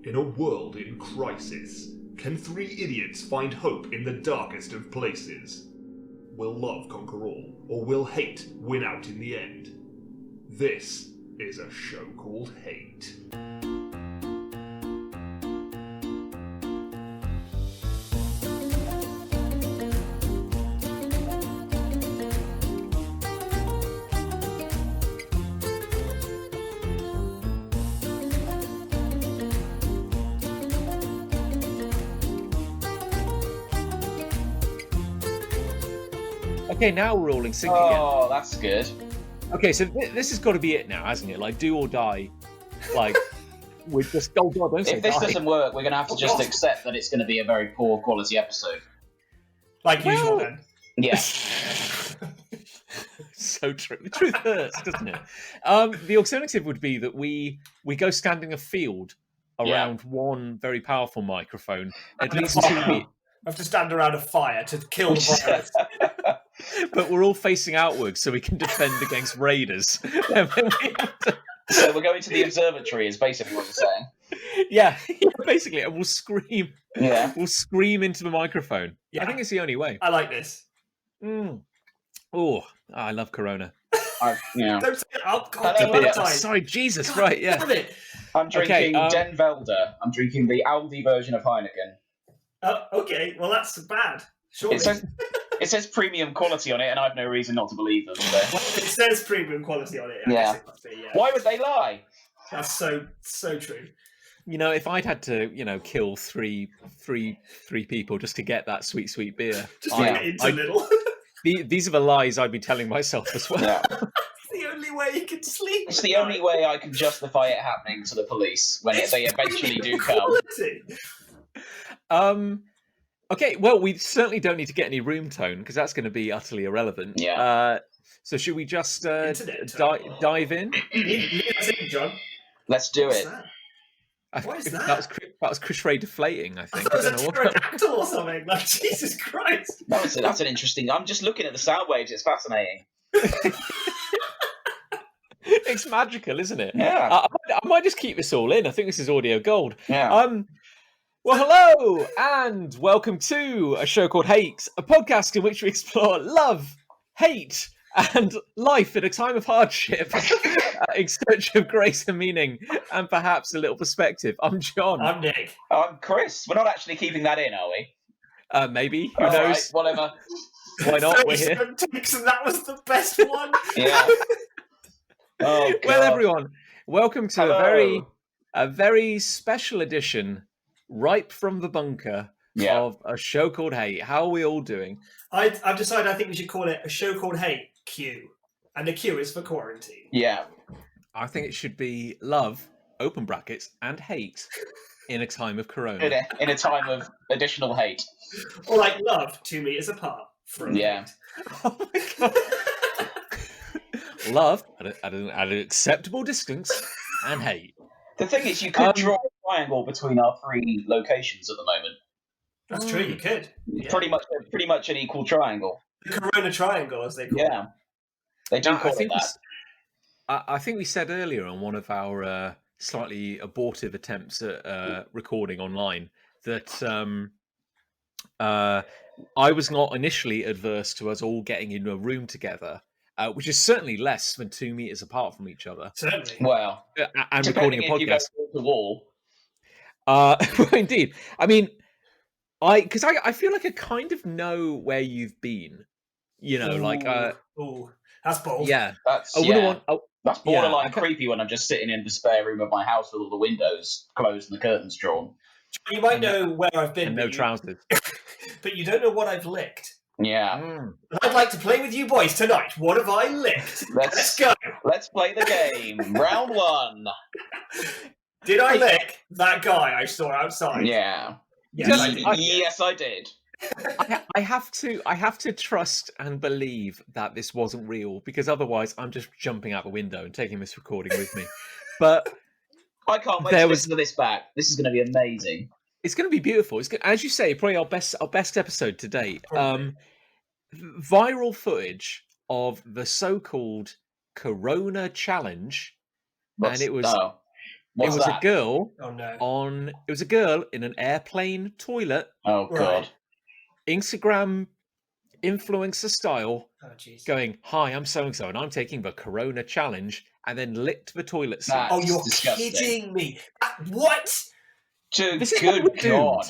In a world in crisis, can three idiots find hope in the darkest of places? Will love conquer all, or will hate win out in the end? This is a show called Hate. Okay, now we're all in sync again. Oh, that's good. Okay, so this has got to be it now, hasn't it? Like, do or die. Like, we're just... Oh, God, don't say If this die. doesn't work, we're going to have to just accept that it's going to be a very poor quality episode. Like usual, then. Yeah. So true. The truth hurts, doesn't it? The alternative would be that we go standing a field around one very powerful microphone, at least 2 meters. I have to stand around a fire to kill the virus. But we're all facing outwards so we can defend against raiders. So we're going to the observatory is basically what you're saying. Yeah, basically, and we'll scream. Yeah. We'll scream into the microphone. Yeah. I think it's the only way. I like this. Oh, I love Corona. Don't say alcohol. I know, Oh, sorry, Jesus, God, right, yeah. damn it. I'm drinking Den Velder. I'm drinking the Aldi version of Heineken. Okay, well that's bad. Surely. It says premium quality on it, and I have no reason not to believe them. So. Well, it says premium quality on it. I Yeah. guess it must be, yeah. Why would they lie? That's so true. You know, if I'd had to, kill three people just to get that sweet beer, Just to get into little. These are the lies I'd be telling myself as well. Yeah. It's the only way you can sleep. It's the only way I can justify it happening to the police when they eventually do come. Okay, well, we certainly don't need to get any room tone because that's going to be utterly irrelevant. Yeah. So should we just dive in? John. Let's do What's it. That? What is that? That was Chris Ray deflating, I think. I thought it was a pterodactyl or something. Like, Jesus Christ. That's an interesting... I'm just looking at the sound waves. It's fascinating. It's magical, isn't it? Yeah. I might just keep this all in. I think this is audio gold. Yeah. Well, hello, and welcome to a show called Hate, a podcast in which we explore love, hate, and life in a time of hardship, in search of grace and meaning, and perhaps a little perspective. I'm John. I'm Nick. I'm Chris. We're not actually keeping that in, are we? Maybe. Who All knows? right, whatever. Why not? We're here. 37 takes, and that was the best one. Yeah. Oh, God. Well, everyone, welcome to Hello. a very special edition, ripe from the bunker, of a show called Hate. How are we all doing? I've decided I think we should call it a show called Hate Q. And the Q is for quarantine. Yeah. I think it should be love, open brackets, and hate in a time of corona. In a time of additional hate. Or like love, 2 meters apart. From Yeah. Oh my God. Love at an acceptable distance and hate. The thing is, you could draw a triangle between our three locations at the moment. That's true, you could. Yeah. Pretty much an equal triangle. The Corona Triangle, as they call it. Yeah. They do call it that. I think we said earlier on one of our slightly abortive attempts at recording online that I was not initially adverse to us all getting in a room together, which is certainly less than 2 meters apart from each other. Certainly. Well, and recording a podcast. You go to the wall. Well, indeed. I mean, because I feel like I kind of know where you've been. You know, Ooh, that's bold. Yeah. That's borderline creepy when I'm just sitting in the spare room of my house with all the windows closed and the curtains drawn. You might know where I've been. And no trousers. But you don't know what I've licked. Yeah. I'd like to play with you boys tonight. What have I licked? Let's go. Let's play the game. Round one. Did I lick that guy I saw outside? Yeah. Yes, I did. I have to trust and believe that this wasn't real, because otherwise I'm just jumping out the window and taking this recording with me. But I can't wait to listen to this back. This is going to be amazing. It's going to be beautiful. It's as you say, probably our best episode to date. Viral footage of the so-called Corona Challenge, and it was What's it was that? a girl Oh no. it was a girl in an airplane toilet, Oh god. Right. Instagram influencer style, Oh jeez. going, "Hi, I'm so and so, and I'm taking the Corona challenge," and then licked the toilet seat. That's Oh, you're disgusting. kidding me. What? This is what Good we're doomed. god.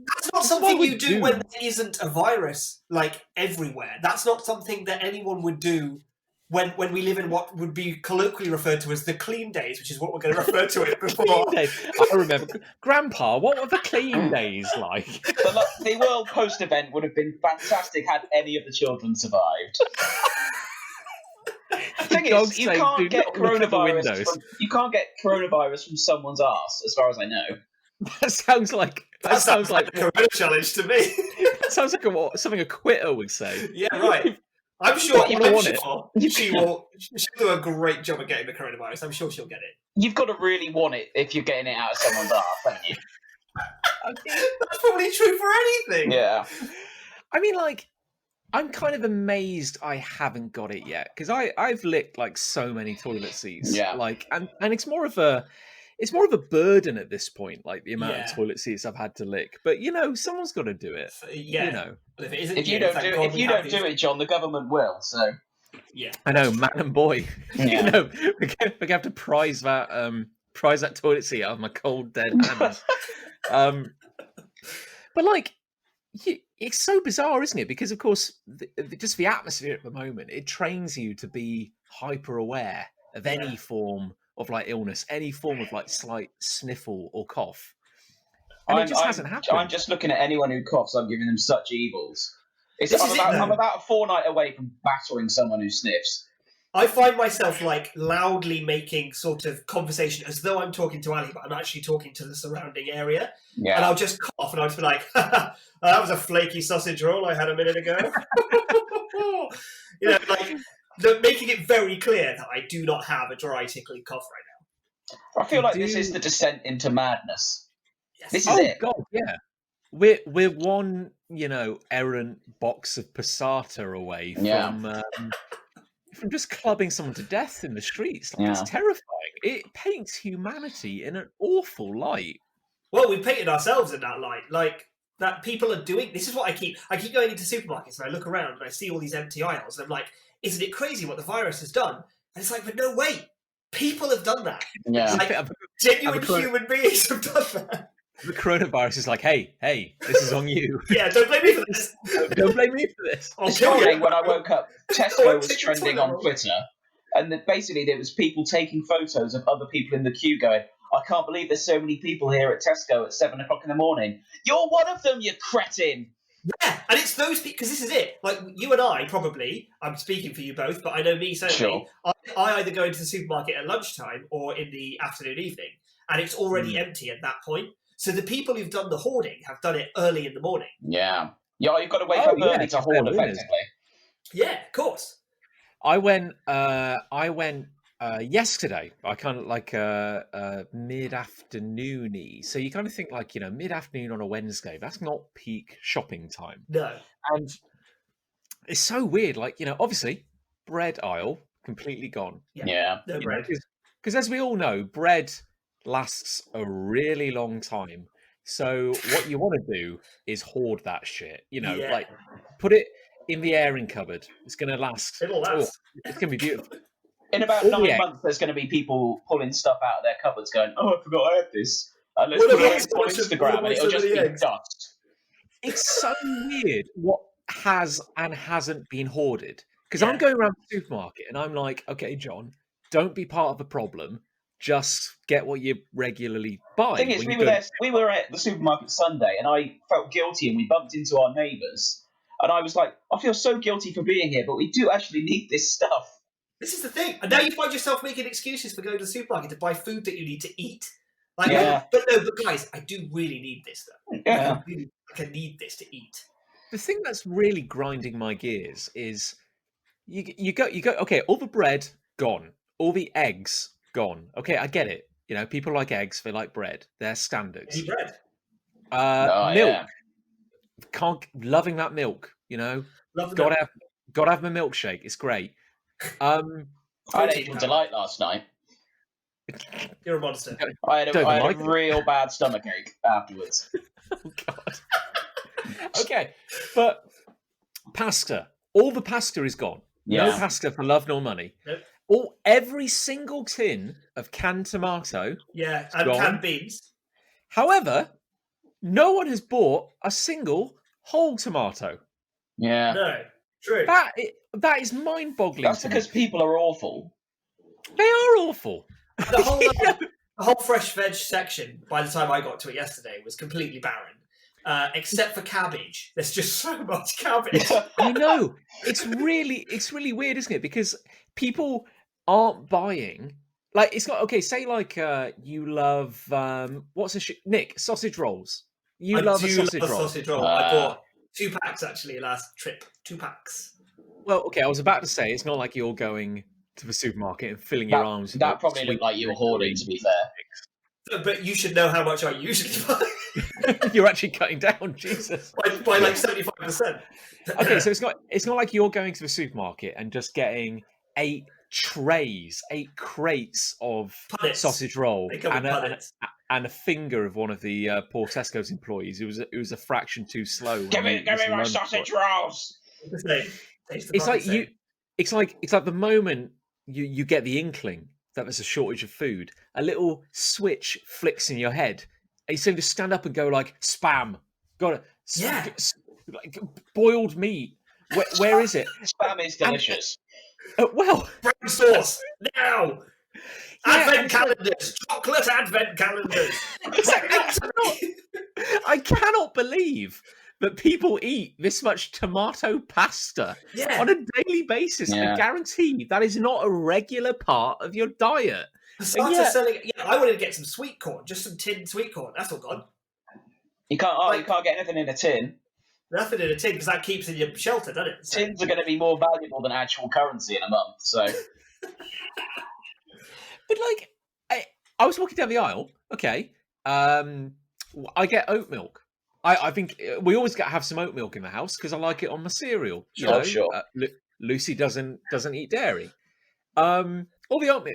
That's not This is why something we're you do when doomed. there isn't a virus, like, everywhere. That's not something that anyone would do when we live in what would be colloquially referred to as the clean days, which is what we're going to refer to it before. Clean days. I remember, Grandpa, what were the clean days like? The World Post event would have been fantastic had any of the children survived. The thing Dog's is, you saying, can't "Do get not look at the coronavirus. windows." You can't get coronavirus from someone's ass, as far as I know. That sounds like That sounds like a Corona challenge to me. that sounds like something a quitter would say. Yeah, right. I'm sure, You don't want it. she'll do a great job of getting the coronavirus. I'm sure she'll get it. You've got to really want it if you're getting it out of someone's ass, haven't you? That's probably true for anything. Yeah. I mean, like, I'm kind of amazed I haven't got it yet, because I've licked like so many toilet seats. Yeah. Like, and it's more of a burden at this point, like the amount Yeah. of toilet seats I've had to lick. But someone's got to do it. Yeah. You know. But if it isn't If you you, don't thank do God if we you have don't these- do it, John, the government will. So Yeah. I know, man and boy. Yeah. We're gonna have to prize that toilet seat out of my cold dead hands. But like, it's so bizarre, isn't it? Because of course, just the atmosphere at the moment, it trains you to be hyper aware of any form of like illness, any form of like slight sniffle or cough, and it just hasn't happened. I'm just looking at anyone who coughs. I'm giving them such evils. though. I'm about a fortnight away from battering someone who sniffs. I find myself like loudly making sort of conversation as though I'm talking to Ali, but I'm actually talking to the surrounding area. Yeah. And I'll just cough and I'll just be like, that was a flaky sausage roll I had a minute ago. Like making it very clear that I do not have a dry, tickly cough right I feel like this is the descent into madness. now. Yes. This is it. God, yeah. We're one, errant box of passata away from just clubbing someone to death in the streets. Like, It's terrifying. It paints humanity in an awful light. Well, we painted ourselves in that light. Like, that people are doing. This is what I keep going into supermarkets and I look around and I see all these empty aisles and I'm like, isn't it crazy what the virus has done? And it's like, but no, wait. People have done that. Yeah. Like, genuine human beings have done that. The coronavirus is like, hey, this is on you. Yeah, don't blame me for this. Don't blame me for this. I'll This kill you. morning when I woke up, Tesco was Take the trending toilet on roll. Twitter, and basically there was people taking photos of other people in the queue going, I can't believe there's so many people here at Tesco at 7 o'clock in the morning. You're one of them, you cretin! Yeah, and it's those people, because this is it. Like, you and I, probably, I'm speaking for you both, but I know me certainly. Sure. I either go into the supermarket at lunchtime or in the afternoon, evening, and it's already empty at that point. So the people who've done the hoarding have done it early in the morning. Yeah. Yeah, you've got to wake up early to hoard effectively. Yeah, of course. I went yesterday. I kind of like mid-afternoon-y. So you kind of think like, mid-afternoon on a Wednesday, that's not peak shopping time. No. And it's so weird. Like, obviously, bread aisle completely gone. Yeah. No bread. Because as we all know, bread lasts a really long time. So what you want to do is hoard that shit. Yeah. Like put it in the airing cupboard. It's going to last. It'll last. It's going to be beautiful. In about Oh, 9 yeah. months, there's going to be people pulling stuff out of their cupboards going, oh, I forgot I had this. And let's What put about it so on much of- Instagram, what and about it'll so just many be eggs? dust. It's so weird what has and hasn't been hoarded. Because Yeah. I'm going around the supermarket and I'm like, okay, John, don't be part of the problem. Just get what you regularly buy. The thing is, when we you were go- there. We were at the supermarket Sunday, and I felt guilty, and we bumped into our neighbours, and I was like, I feel so guilty for being here, but we do actually need this stuff. This is the thing. And now you find yourself making excuses for going to the supermarket to buy food that you need to eat. Like, Yeah. but guys, I do really need this, though. Yeah. I need this to eat. The thing that's really grinding my gears is you go okay, all the bread gone, all the eggs gone. Okay, I get it. People like eggs, they like bread. They're standards. Any bread. Oh, Milk. yeah. Loving that milk. Love the Gotta milk. have my milkshake. It's great. I had April Delight last night. You're a monster. I had Don't a like it. real bad stomachache afterwards. Oh God. Okay, but pasta. All the pasta is gone. No Yeah. pasta for love nor money. Nope. Every single tin of canned tomato. Yeah, and gone. canned beans. However, no one has bought a single whole tomato. Yeah. No, true. That is mind-boggling. That's to because me. people are awful. They are awful. The whole fresh veg section, by the time I got to it yesterday, was completely barren. Except for cabbage. There's just so much cabbage. I know. It's really weird, isn't it? Because people aren't buying. Like, it's not okay. Say like you love Nick, sausage rolls. You love a sausage roll. Sausage roll. I bought 2 packs actually last trip. 2 packs. Well, okay. I was about to say it's not like you're going to the supermarket and filling your arms. That probably looked like you were hoarding, to be fair. But you should know how much I usually buy. You're actually cutting down, Jesus. by like 75%. Okay, so it's not like you're going to the supermarket and just getting 8 crates of Punnets. sausage roll They come with punnets. and a finger of one of the poor Tesco's employees. It was a fraction too slow. Give me my sausage rolls. It's like the moment you get the inkling that there's a shortage of food, a little switch flicks in your head, and you seem to stand up and go like, "Spam, got it." Yeah. Like boiled meat. Where is it? Spam is delicious. Well, brown sauce now. Yeah, Advent calendars, chocolate advent calendars. I cannot believe that people eat this much tomato pasta Yeah. on a daily basis. Yeah. I guarantee that is not a regular part of your diet. Started selling. Yeah, I wanted to get some sweet corn, just some tinned sweet corn. That's all gone. You can't get anything in a tin. Nothing in a tin because that keeps in your shelter, doesn't it? So, Tins are going to be more valuable than actual currency in a month. So But like, I was walking down the aisle. Okay, I get oat milk. I think we always got to have some oat milk in the house because I like it on my cereal. Sure. Lucy doesn't eat dairy. All the oat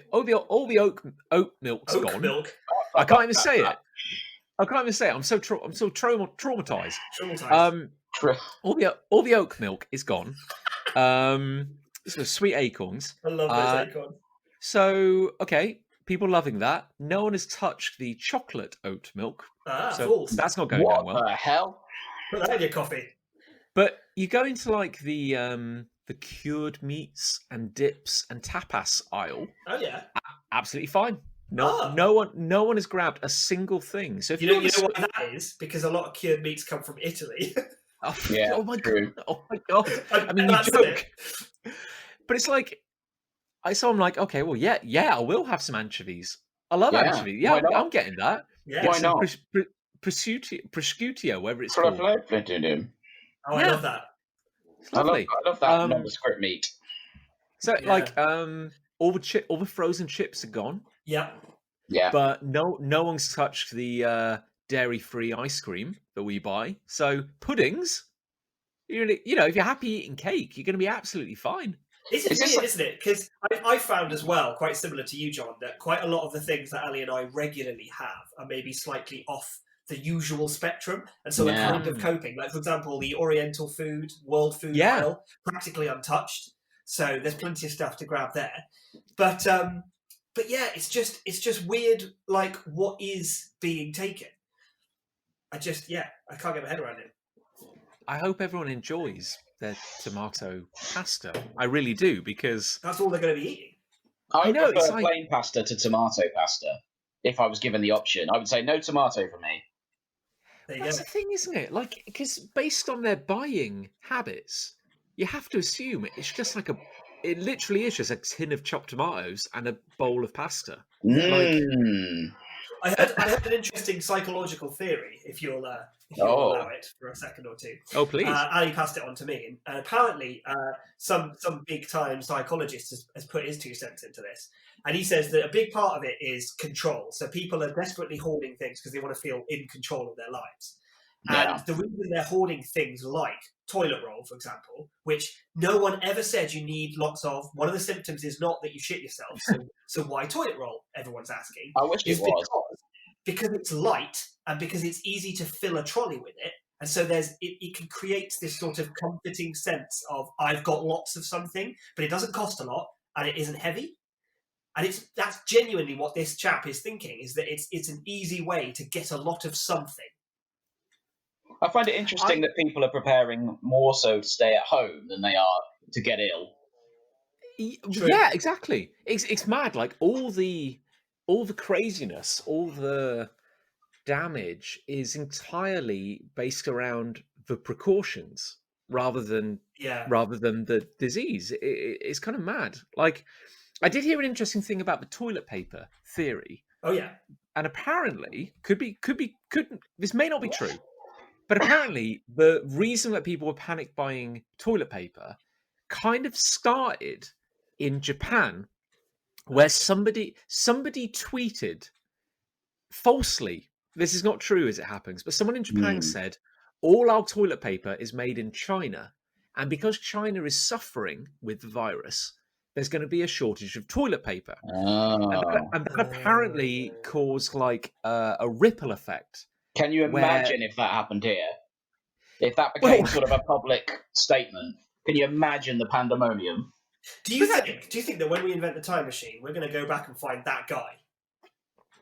milk's oat gone. milk. I can't even say it. I'm so traumatized. Traumatized. All the oat milk is gone. So sweet acorns. I love those acorns. So okay, people loving that. No one has touched the chocolate oat milk. So Fools. that's not going What down well. the hell? Put that in your coffee. But you go into like the cured meats and dips and tapas aisle. Oh yeah. Absolutely fine. No one has grabbed a single thing. So if You know what that is? Because a lot of cured meats come from Italy. Yeah, oh my true. god! Oh my god! I mean, you That's joke, but it's like I'm like, okay, well, yeah, I will have some anchovies. I love anchovies. Yeah, I'm getting that. Yeah. Why not? Prosciutto, whatever it's called. Oh, I love that. It's lovely. I love that nondescript meat. So like, all the frozen chips are gone. Yeah. Yeah. But no one's touched the dairy-free ice cream that we buy. So puddings, you know, if you're happy eating cake, you're going to be absolutely fine. This is weird, isn't it? Because I found as well, quite similar to you, John, that quite a lot of the things that Ali and I regularly have are maybe slightly off the usual spectrum, and so we're kind of coping. Like, for example, the Oriental food, world food aisle, practically untouched. So there's plenty of stuff to grab there. But yeah, it's just weird, like, what is being taken. I can't get my head around it. I hope everyone enjoys their tomato pasta. I really do, because that's all they're going to be eating. I know it's like plain pasta to tomato pasta. If I was given the option, I would say no tomato for me. That's the thing, isn't it? Like, because based on their buying habits, you have to assume it's just like it literally is just a tin of chopped tomatoes and a bowl of pasta. I heard an interesting psychological theory, if you'll allow it for a second or two. Oh, please. Ali passed it on to me. And apparently, some big-time psychologist has put his 2 cents into this. And he says that a big part of it is control. So people are desperately hoarding things because they want to feel in control of their lives. Yeah. And the reason they're hoarding things like toilet roll, for example, which no one ever said you need lots of. One of the symptoms is not that you shit yourself. So why toilet roll? Everyone's asking. I wish it was. Because it's light and because it's easy to fill a trolley with it. And so it can create this sort of comforting sense of I've got lots of something, but it doesn't cost a lot and it isn't heavy. And that's genuinely what this chap is thinking, is that it's an easy way to get a lot of something. I find it interesting that people are preparing more so to stay at home than they are to get ill. True. Yeah, exactly. It's mad. Like all the craziness, all the damage is entirely based around the precautions rather than the disease. It's kind of mad. Like I did hear an interesting thing about the toilet paper theory. Oh yeah. And apparently could this may not be true, but apparently the reason that people were panic buying toilet paper kind of started in Japan, where somebody tweeted falsely. This is not true as it happens, but someone in Japan said all our toilet paper is made in China, and because China is suffering with the virus, there's going to be a shortage of toilet paper. And that apparently caused like a ripple effect. Can you imagine if that happened here? If that became sort of a public statement, can you imagine the pandemonium? Do you think that when we invent the time machine, we're going to go back and find that guy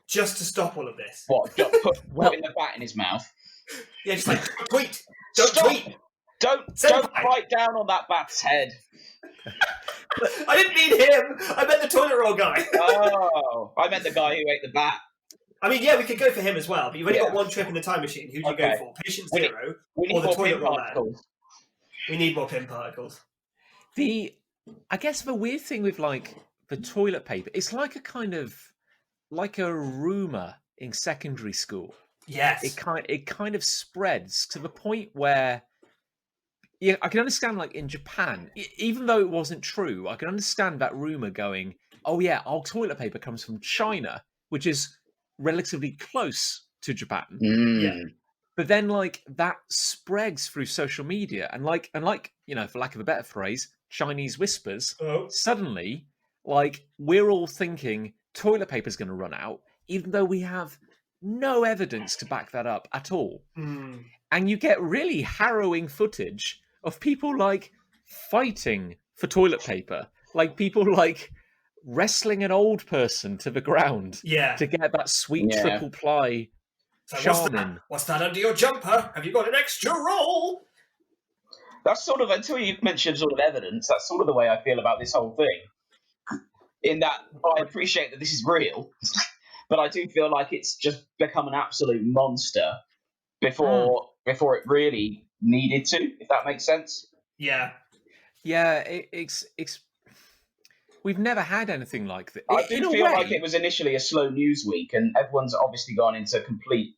just to stop all of this? What? Putting the bat in his mouth? Yeah, just like tweet. Don't Stop! tweet. Don't bite down on that bat's head. I didn't mean him. I meant the toilet roll guy. Oh, I meant the guy who ate the bat. I mean, yeah, we could go for him as well, but you've only got one trip in the time machine. Who do you go for? Patient Zero or the toilet roll man? We need more pin particles. I guess the weird thing with like the toilet paper, it's like a kind of like a rumor in secondary school. Yes. It kind of spreads to the point where I can understand like in Japan, even though it wasn't true, I can understand that rumor going, oh yeah, our toilet paper comes from China, which is relatively close to Japan. Yeah. But then like that spreads through social media and like, you know, for lack of a better phrase, Chinese whispers, suddenly like we're all thinking toilet paper's going to run out, even though we have no evidence to back that up at all. And you get really harrowing footage of people like fighting for toilet paper, like people like wrestling an old person to the ground to get that sweet triple ply. So what's that under your jumper? Have you got an extra roll? That's sort of, until you mentioned sort of evidence, that's sort of the way I feel about this whole thing. In that I appreciate that this is real, but I do feel like it's just become an absolute monster before it really needed to, if that makes sense. Yeah. Yeah, it's we've never had anything like that. I do feel like it was initially a slow news week, and everyone's obviously gone into complete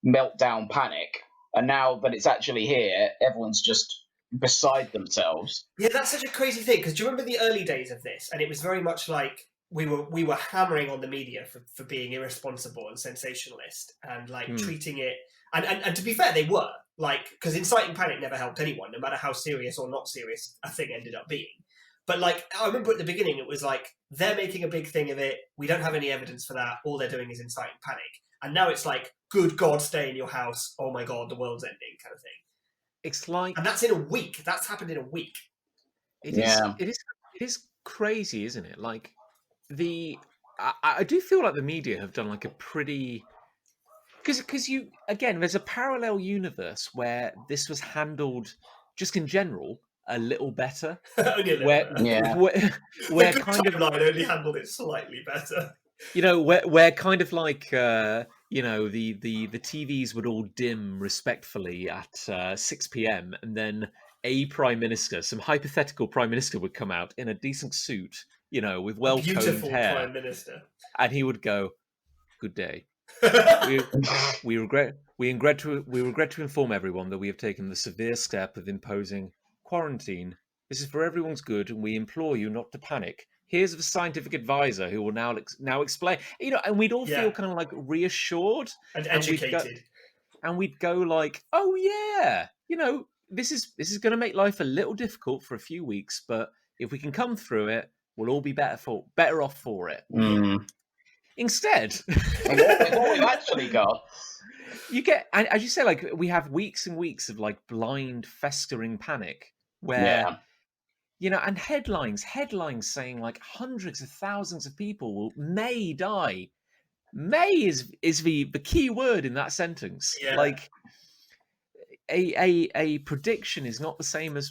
meltdown panic. And now that it's actually here, everyone's just beside themselves. Yeah, that's such a crazy thing, because do you remember the early days of this? And it was very much like we were hammering on the media for being irresponsible and sensationalist and like treating it. And to be fair, they were like, because inciting panic never helped anyone, no matter how serious or not serious a thing ended up being. But like, I remember at the beginning, it was like, they're making a big thing of it. We don't have any evidence for that. All they're doing is inciting panic. And now it's like, good God, stay in your house. Oh my God, the world's ending kind of thing. It's like, and that's in a week. That's happened in a week. It is crazy, isn't it? Like I do feel like the media have done like a pretty, because you, again, there's a parallel universe where this was handled just in general a little better. Only a little better. Where kind of line only handled it slightly better. You know, where kind of like you know, the TVs would all dim respectfully at 6 p.m. and then a prime minister, some hypothetical prime minister, would come out in a decent suit, you know, with well-combed hair, prime minister, and he would go, "Good day. we regret to inform everyone that we have taken the severe step of imposing quarantine. This is for everyone's good, and we implore you not to panic. Here's the scientific advisor who will now explain." You know, and we'd all feel kind of like reassured and educated. and we'd go like, "Oh yeah, this is going to make life a little difficult for a few weeks, but if we can come through it, we'll all be better off for it." Instead, what we've actually got. you get, and as you say, like we have weeks and weeks of like blind, festering panic where. And headlines saying like hundreds of thousands of people may die. May is the key word in that sentence. Yeah. Like a prediction is not the same as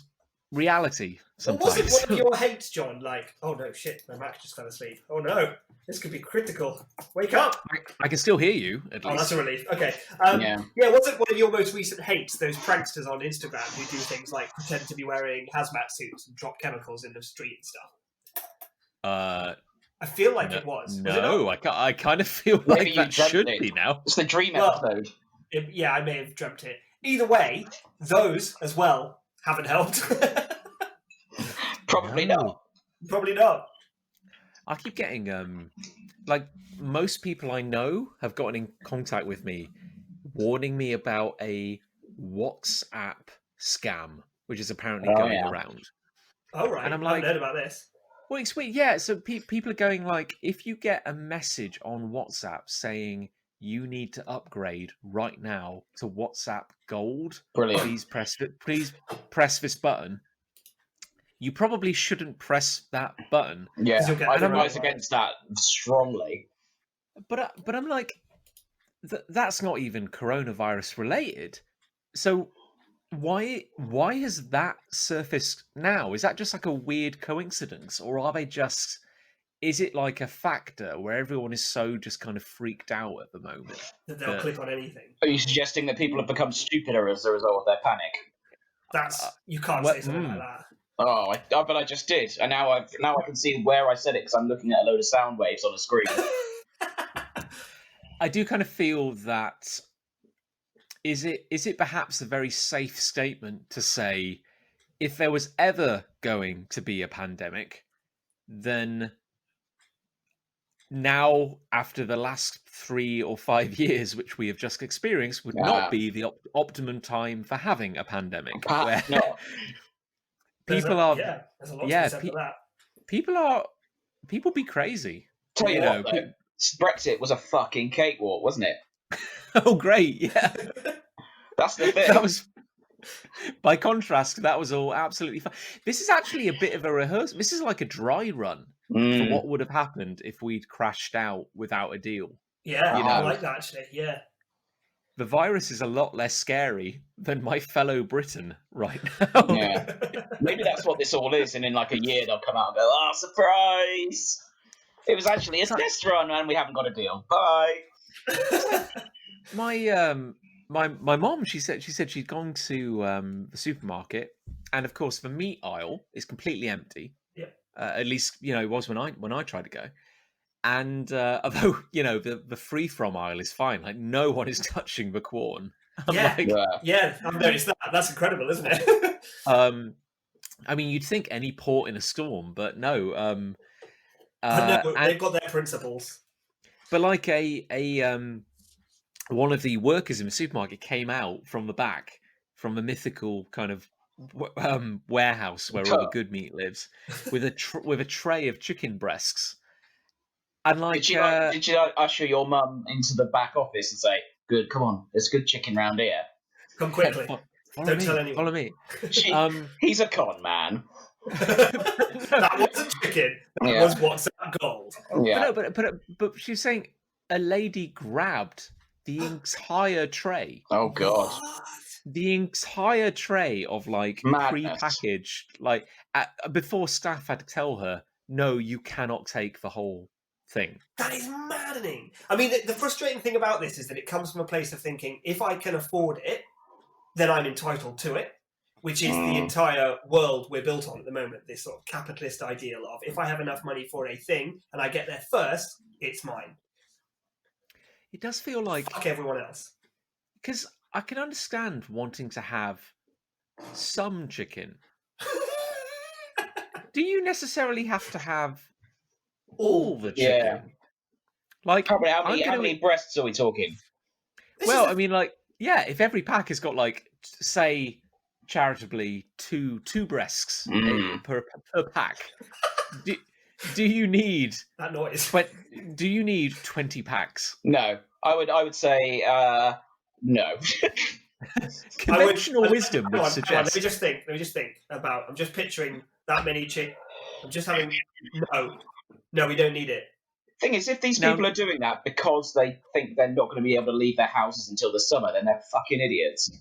reality sometimes. Well, was it one of your hates, John? Like, oh no, shit, my Mac just fell asleep. Oh no, this could be critical. Wake up! I can still hear you, at least. Oh, that's a relief. Okay. Was it one of your most recent hates, those pranksters on Instagram who do things like pretend to be wearing hazmat suits and drop chemicals in the street and stuff? I feel like it was. No, I kind of feel like that should be now. It's the dream episode. I may have dreamt it. Either way, those as well haven't helped. Probably not. Probably not. I keep getting like most people I know have gotten in contact with me, warning me about a WhatsApp scam, which is apparently going around. Oh right, and I'm like, I haven't heard about this. Well, it's weird. Yeah, so people are going like, if you get a message on WhatsApp saying you need to upgrade right now to WhatsApp Gold, please press this button. You probably shouldn't press that button. Yeah, I advise against that strongly. But I'm like, that's not even coronavirus related. So why has that surfaced now? Is that just like a weird coincidence, or are they just? Is it like a factor where everyone is so just kind of freaked out at the moment that they'll click on anything? Are you suggesting that people have become stupider as a result of their panic? That's you can't say something like that. Oh, but I just did, and now I can see where I said it because I'm looking at a load of sound waves on a screen. I do kind of feel that is it perhaps a very safe statement to say if there was ever going to be a pandemic, then now after the last 3 or 5 years which we have just experienced would not be the optimum time for having a pandemic. No. People are there's a lot to be said for that. People be crazy. Tell you what, though, Brexit was a fucking cakewalk, wasn't it? Oh, great! Yeah, that's the thing. That was, by contrast, that was all absolutely fine. This is actually a bit of a rehearsal. This is like a dry run for what would have happened if we'd crashed out without a deal. Yeah, I like that actually. Yeah. The virus is a lot less scary than my fellow Briton right now. Yeah. Maybe that's what this all is, and in like a year they'll come out and go, "Oh, surprise! It was actually a test run, and we haven't got a deal. Bye." My mom, she said she'd gone to the supermarket, and of course the meat aisle is completely empty. Yeah. At least it was when I tried to go. And although the free from aisle is fine, like no one is touching the corn. I've noticed that. That's incredible, isn't it? I mean, you'd think any port in a storm, but no. They've got their principles. But like one of the workers in the supermarket came out from the back, from the mythical kind of warehouse where all the good meat lives, with a tray of chicken breasts. And like, did you usher your mum into the back office and say, "Good, come on, there's good chicken round here. Come quickly. Don't tell anyone. Follow me." He's a con man. That wasn't chicken. That was WhatsApp Gold. Yeah. But she was saying a lady grabbed the entire tray. Oh God. What? The entire tray of like Madness. prepackaged, like before staff had to tell her, "No, you cannot take the whole thing." That is maddening. I mean, the frustrating thing about this is that it comes from a place of thinking, if I can afford it, then I'm entitled to it, which is the entire world we're built on at the moment, this sort of capitalist ideal of, if I have enough money for a thing and I get there first, it's mine. It does feel like... Fuck everyone else. Because I can understand wanting to have some chicken. Do you necessarily have to have all the chicken? Yeah. Like, how many breasts are we talking? I mean, like, yeah, if every pack has got like, say, charitably two breasts per pack, do you need That noise. do you need 20 packs? No, I would say no. Conventional wisdom Hang would on, suggest. let me just think about. I'm just picturing that many I'm just having no, we don't need it. Thing is, if these Now- people are doing that because they think they're not going to be able to leave their houses until the summer, then they're fucking idiots.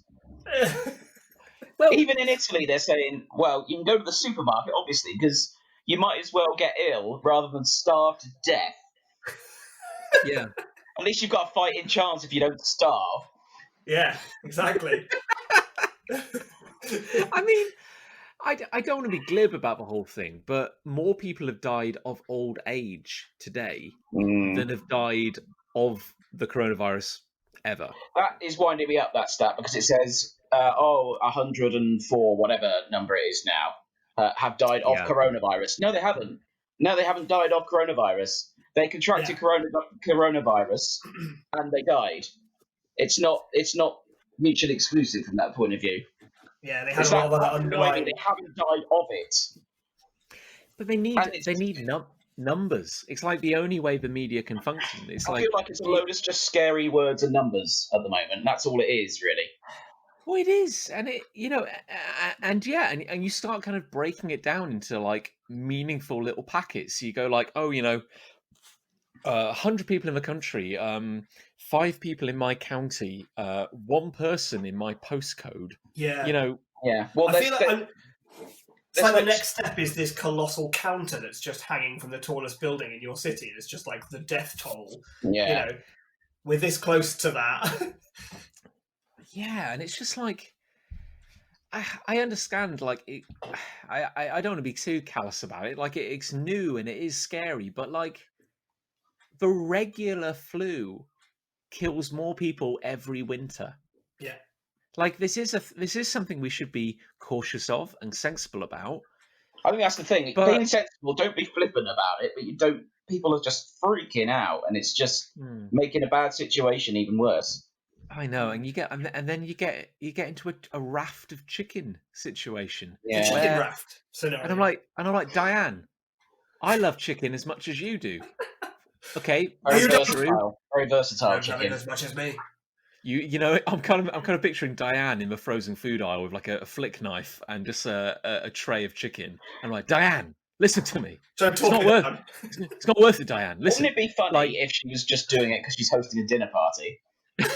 Well, Even in Italy, they're saying, well, you can go to the supermarket, obviously, because you might as well get ill rather than starve to death. yeah. At least you've got a fighting chance if you don't starve. Yeah, exactly. I mean, I don't want to be glib about the whole thing, but more people have died of old age today than have died of the coronavirus ever. That is winding me up, that stat, because it says, 104, whatever number it is now, have died of Yeah. coronavirus. No, they haven't. No, they haven't died of coronavirus. They contracted coronavirus and they died. It's not mutually exclusive from that point of view. Yeah, they had a lot of other underlying. They haven't died of it. But they need numbers. It's like the only way the media can function. It's I like, feel like it's a load of just scary words and numbers at the moment. That's all it is, really. well, it is, and it, and you start kind of breaking it down into like meaningful little packets. You go like, 100 people in the country, 5 people in my county, 1 person in my postcode. Yeah. Yeah. Well, I feel like it's like like- the next step is this colossal counter that's just hanging from the tallest building in your city. It's just like the death toll. yeah. We're this close to that. Yeah, and it's just like I understand. Like, I don't want to be too callous about it. Like, it's new and it is scary, but like the regular flu kills more people every winter. Yeah. Like, this is something we should be cautious of and sensible about. I think that's the thing. But- Being sensible, don't be flippant about it, but you don't. People are just freaking out, and it's just making a bad situation even worse. I know, and you get and then you get into a raft of chicken situation. Yeah. The chicken Where- raft scenario. And I'm like, Diane, I love chicken as much as you do. Okay, Very You don't- versatile. Very versatile Don't have it chicken. as much as me. I'm kind of picturing Diane in the frozen food aisle with like a flick knife and just a tray of chicken. I'm like, Diane, listen to me. So I'm It's not talking worth about. It's not worth it, Diane. Listen. Wouldn't it be funny like- if she was just doing it because she's hosting a dinner party?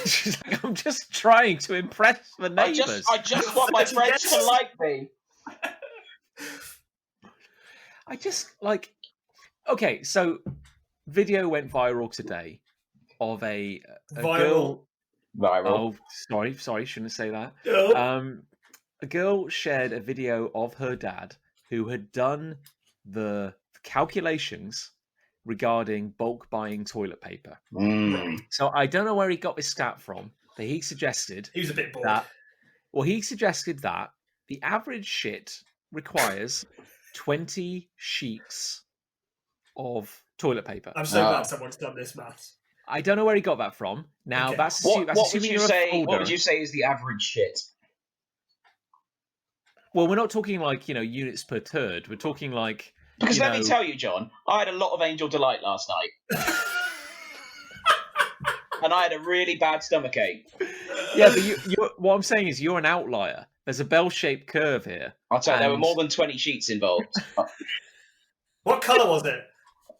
She's like, I'm just trying to impress the I neighbours. just want my friends to like me. I just like. Okay, so video went viral today of a Viral. girl. Viral. Oh, sorry, shouldn't say that. No. A girl shared a video of her dad who had done the calculations regarding bulk buying toilet paper. So I don't know where he got this stat from, but he suggested He was a bit bored. that. Well, he suggested that the average shit requires 20 sheets of toilet paper. I'm so glad someone's done this maths. I don't know where he got that from. Now Okay. that's What would assuming you you're say? a folder. What would you say is the average shit? Well, we're not talking like units per turd. We're talking like Because you let me know- tell you, John, I had a lot of Angel Delight last night. And I had a really bad stomachache. Yeah, but you what I'm saying is you're an outlier. There's a bell-shaped curve here. I'll tell you, there were And- more than 20 sheets involved. What colour was it?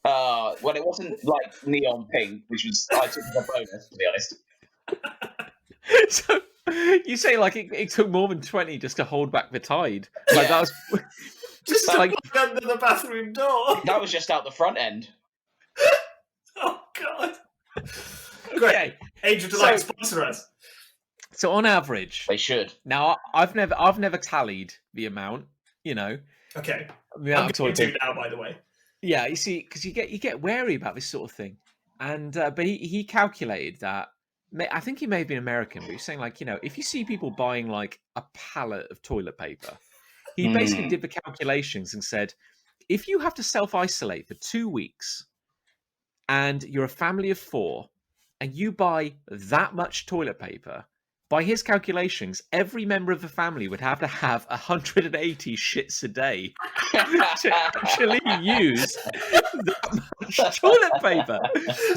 Well, it wasn't like neon pink, which was I took as a bonus, to be honest. So you say like it took more than 20 just to hold back the tide. Like that was just like Under the bathroom door. That was just out the front end. Oh God. Great. okay. Angel Delight, sponsor us. So on average, They should. now I've never tallied the amount. Okay. The amount I'm of going toilet to paper. now, by the way. Yeah, you see, because you get wary about this sort of thing, and but he calculated that. I think he may have been American, but he's saying like if you see people buying like a pallet of toilet paper, he basically did the calculations and said, if you have to self-isolate for 2 weeks, and you're a family of 4, and you buy that much toilet paper, by his calculations, every member of the family would have to have 180 shits a day to actually use that much toilet paper.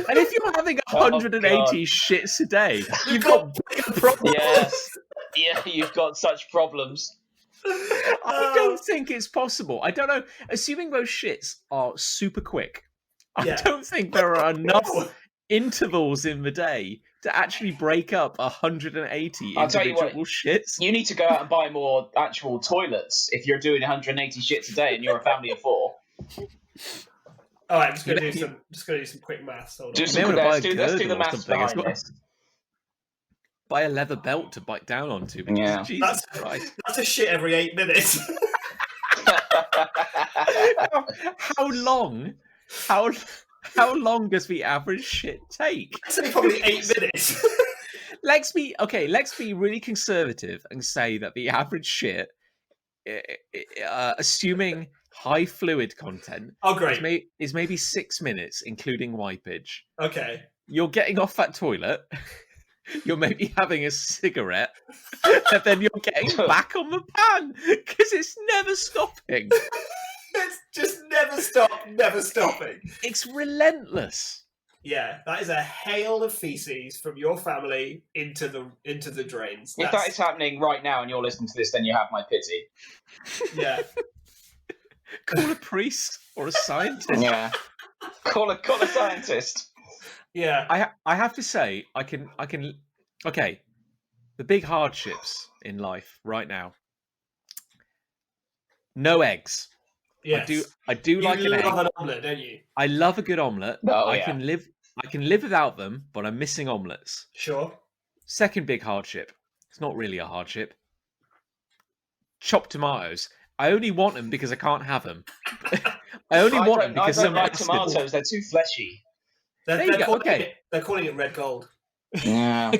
And if you're having 180 shits a day, you've got bigger problems. Yes. Yeah, you've got such problems. I don't think it's possible. I don't know. Assuming those shits are super quick, I don't think there are enough intervals in the day to actually break up 180 I'll tell you individual what, shits. You need to go out and buy more actual toilets if you're doing 180 shits a day and you're a family of 4. All right, I'm just gonna do some quick maths. Hold on. Let's do the maths behind this. Buy a leather belt to bite down onto. Yeah. Jesus Christ. That's a shit every 8 minutes. How long? How long does the average shit take? I'd say probably 8 minutes. Let's be really conservative and say that the average shit, assuming high fluid content, is maybe 6 minutes, including wipage. Okay. You're getting off that toilet. You're maybe having a cigarette, and then you're getting back on the pan because it's never stopping. It's just never stopping. It's relentless. Yeah, that is a hail of feces from your family into the drains. If that is happening right now and you're listening to this, then you have my pity. Yeah. Call a priest or a scientist. Yeah. Call a scientist. Yeah. I have to say, I can okay, the big hardships in life right now. No eggs. Yes. I do like an egg. You love an omelette, don't you? I love a good omelette. Oh, I can live without them, but I'm missing omelettes. Sure. Second big hardship. It's not really a hardship. Chopped tomatoes. I only want them because I can't have them. I only want them because I don't like tomatoes. They're too fleshy. They're calling it red gold. Yeah.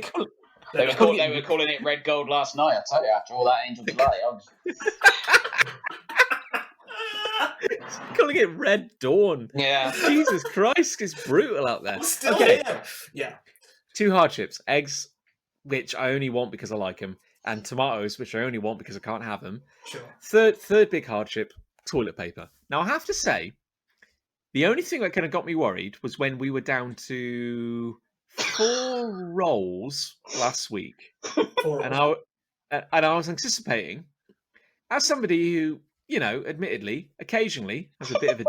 They were calling it red gold last night. I tell you, after all that Angel Delight, calling it Red Dawn. Yeah. Jesus Christ, it's brutal out there. Still okay. Here. Yeah. 2 hardships: eggs, which I only want because I like them, and tomatoes, which I only want because I can't have them. Sure. Third big hardship: toilet paper. Now I have to say, the only thing that kind of got me worried was when we were down to 4 rolls last week, and I was anticipating, as somebody who, you know, admittedly, occasionally has a bit of a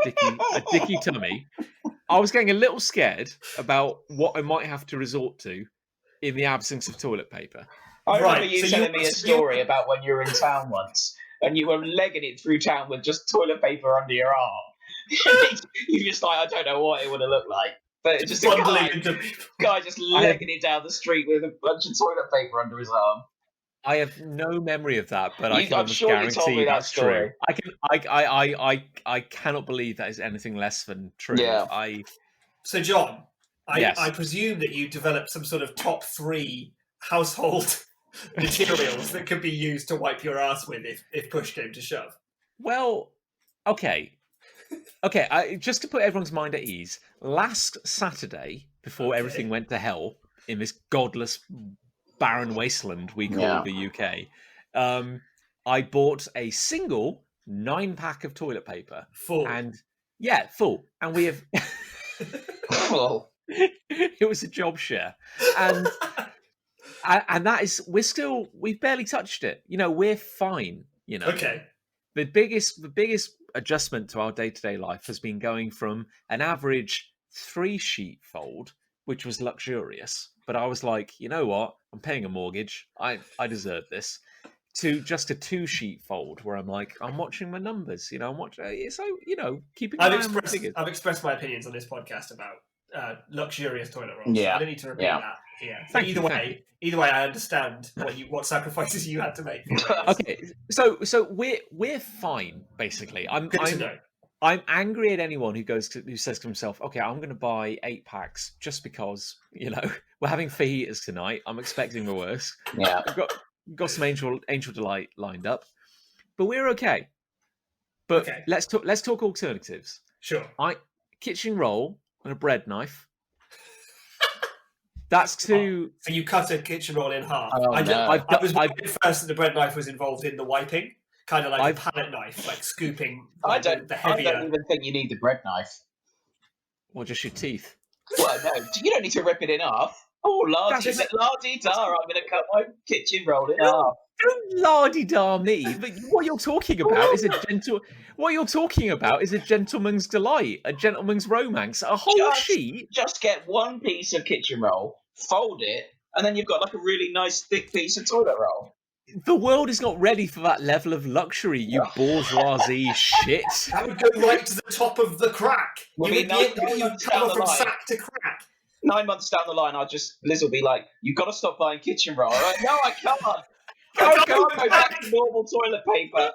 dicky tummy, I was getting a little scared about what I might have to resort to in the absence of toilet paper. I remember you telling me a story about when you were in town once, and you were legging it through town with just toilet paper under your arm. You just like, I don't know what it would have looked like. But just a guy just legging it down the street with a bunch of toilet paper under his arm. I have no memory of that, but I can almost sure guarantee you told me that's story. true. I cannot believe that is anything less than true. Yeah. So, John, Yes. I presume that you developed some sort of top 3 household materials that could be used to wipe your ass with if push came to shove. Well, okay. Just to put everyone's mind at ease, last Saturday, before everything went to hell in this godless, barren wasteland we call the UK, I bought a single 9-pack of toilet paper. Full. Full. And we have... Full. It was a job share. And that is... We've barely touched it. You know, we're fine, you know. Okay. The biggest adjustment to our day-to-day life has been going from an average 3-sheet fold, which was luxurious, but I was like, you know what? I'm paying a mortgage. I deserve this. To just a 2-sheet fold, where I'm like, I'm watching my numbers. You know, I'm watching. So, you know, keeping an eye on my figures. I've expressed my opinions on this podcast about luxurious toilet rolls. Yeah. I don't need to repeat that here. But either way, I understand what sacrifices you had to make. Okay, so we're fine basically. I'm angry at anyone who says to himself, okay, I'm going to buy 8 packs just because, you know, we're having fajitas tonight. I'm expecting the worst. Yeah. I've got some Angel Delight lined up, but we're okay. But let's talk alternatives. Sure. Kitchen roll and a bread knife. That's too. So you cut a kitchen roll in half. Oh, I no. was worried first that the bread knife was involved in the wiping, kind of like a palette knife, like scooping. I Like, don't. the I heavier. don't even think you need the bread knife. Or just your teeth. Well, no, you don't need to rip it in half. Oh, That's just- la-di-da, I'm going to cut my kitchen roll in half. Don't la-di-da me. But what you're talking about is a gentle. What you're talking about is a gentleman's delight, a gentleman's romance, a whole sheet. Just get one piece of kitchen roll, fold it, and then you've got like a really nice thick piece of toilet roll. The world is not ready for that level of luxury, you bourgeoisie shit. That would go right to the top of the crack. We'll You be would nine you'd months down cover the from line. sack to crack. 9 months down the line, Liz will be like, "You've got to stop buying kitchen roll." I'm like, no, I can't. I can't go back to normal toilet paper.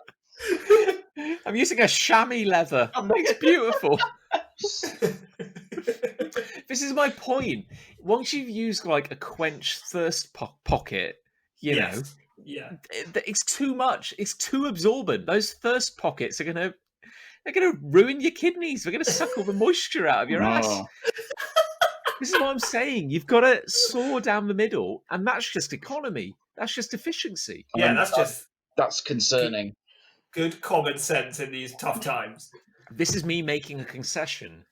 I'm using a chamois leather. It's beautiful. This is my point. Once you've used like a quench thirst pocket, you know, Yeah. it's too much. It's too absorbent. Those thirst pockets are they're gonna ruin your kidneys. They're gonna suck all the moisture out of your ass. This is what I'm saying. You've got to saw down the middle, and that's just economy. That's just efficiency. Yeah, That's concerning. good common sense in these tough times. This is me making a concession,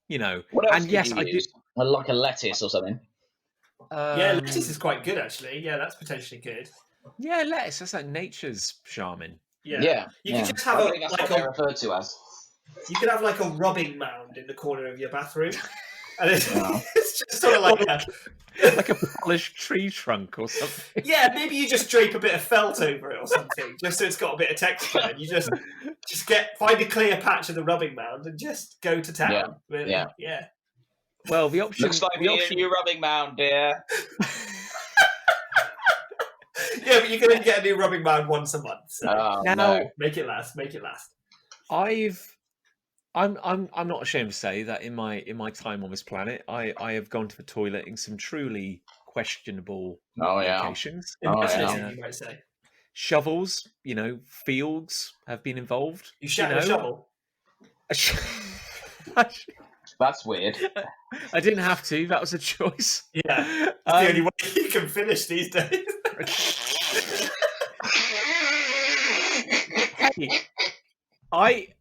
you know. What else And could yes, you I do. use? Well, like a lettuce or something. Yeah, lettuce is quite good actually. Yeah, that's potentially good. Yeah, lettuce. That's like nature's shaman. Yeah. You could just have I think that's what they're referred to as. you could have like a rubbing mound in the corner of your bathroom. And it's just sort of like like a polished tree trunk or something. yeah, maybe you just drape a bit of felt over it or something, just so it's got a bit of texture. And you just find a clear patch of the rubbing mound and just go to town. Yeah. Really. Yeah. Yeah. Well, the option Looks like me and you rubbing mound, dear. Yeah, but you're going to get a new rubbing mound once a month. So now, no. make it last. Make it last. I'm not ashamed to say that in my time on this planet, I have gone to the toilet in some truly questionable locations. Imaginative, you might say. Shovels, you know, fields have been involved. You shat a shovel. That's weird. I didn't have to. That was a choice. Yeah, it's the only way you can finish these days. Hey,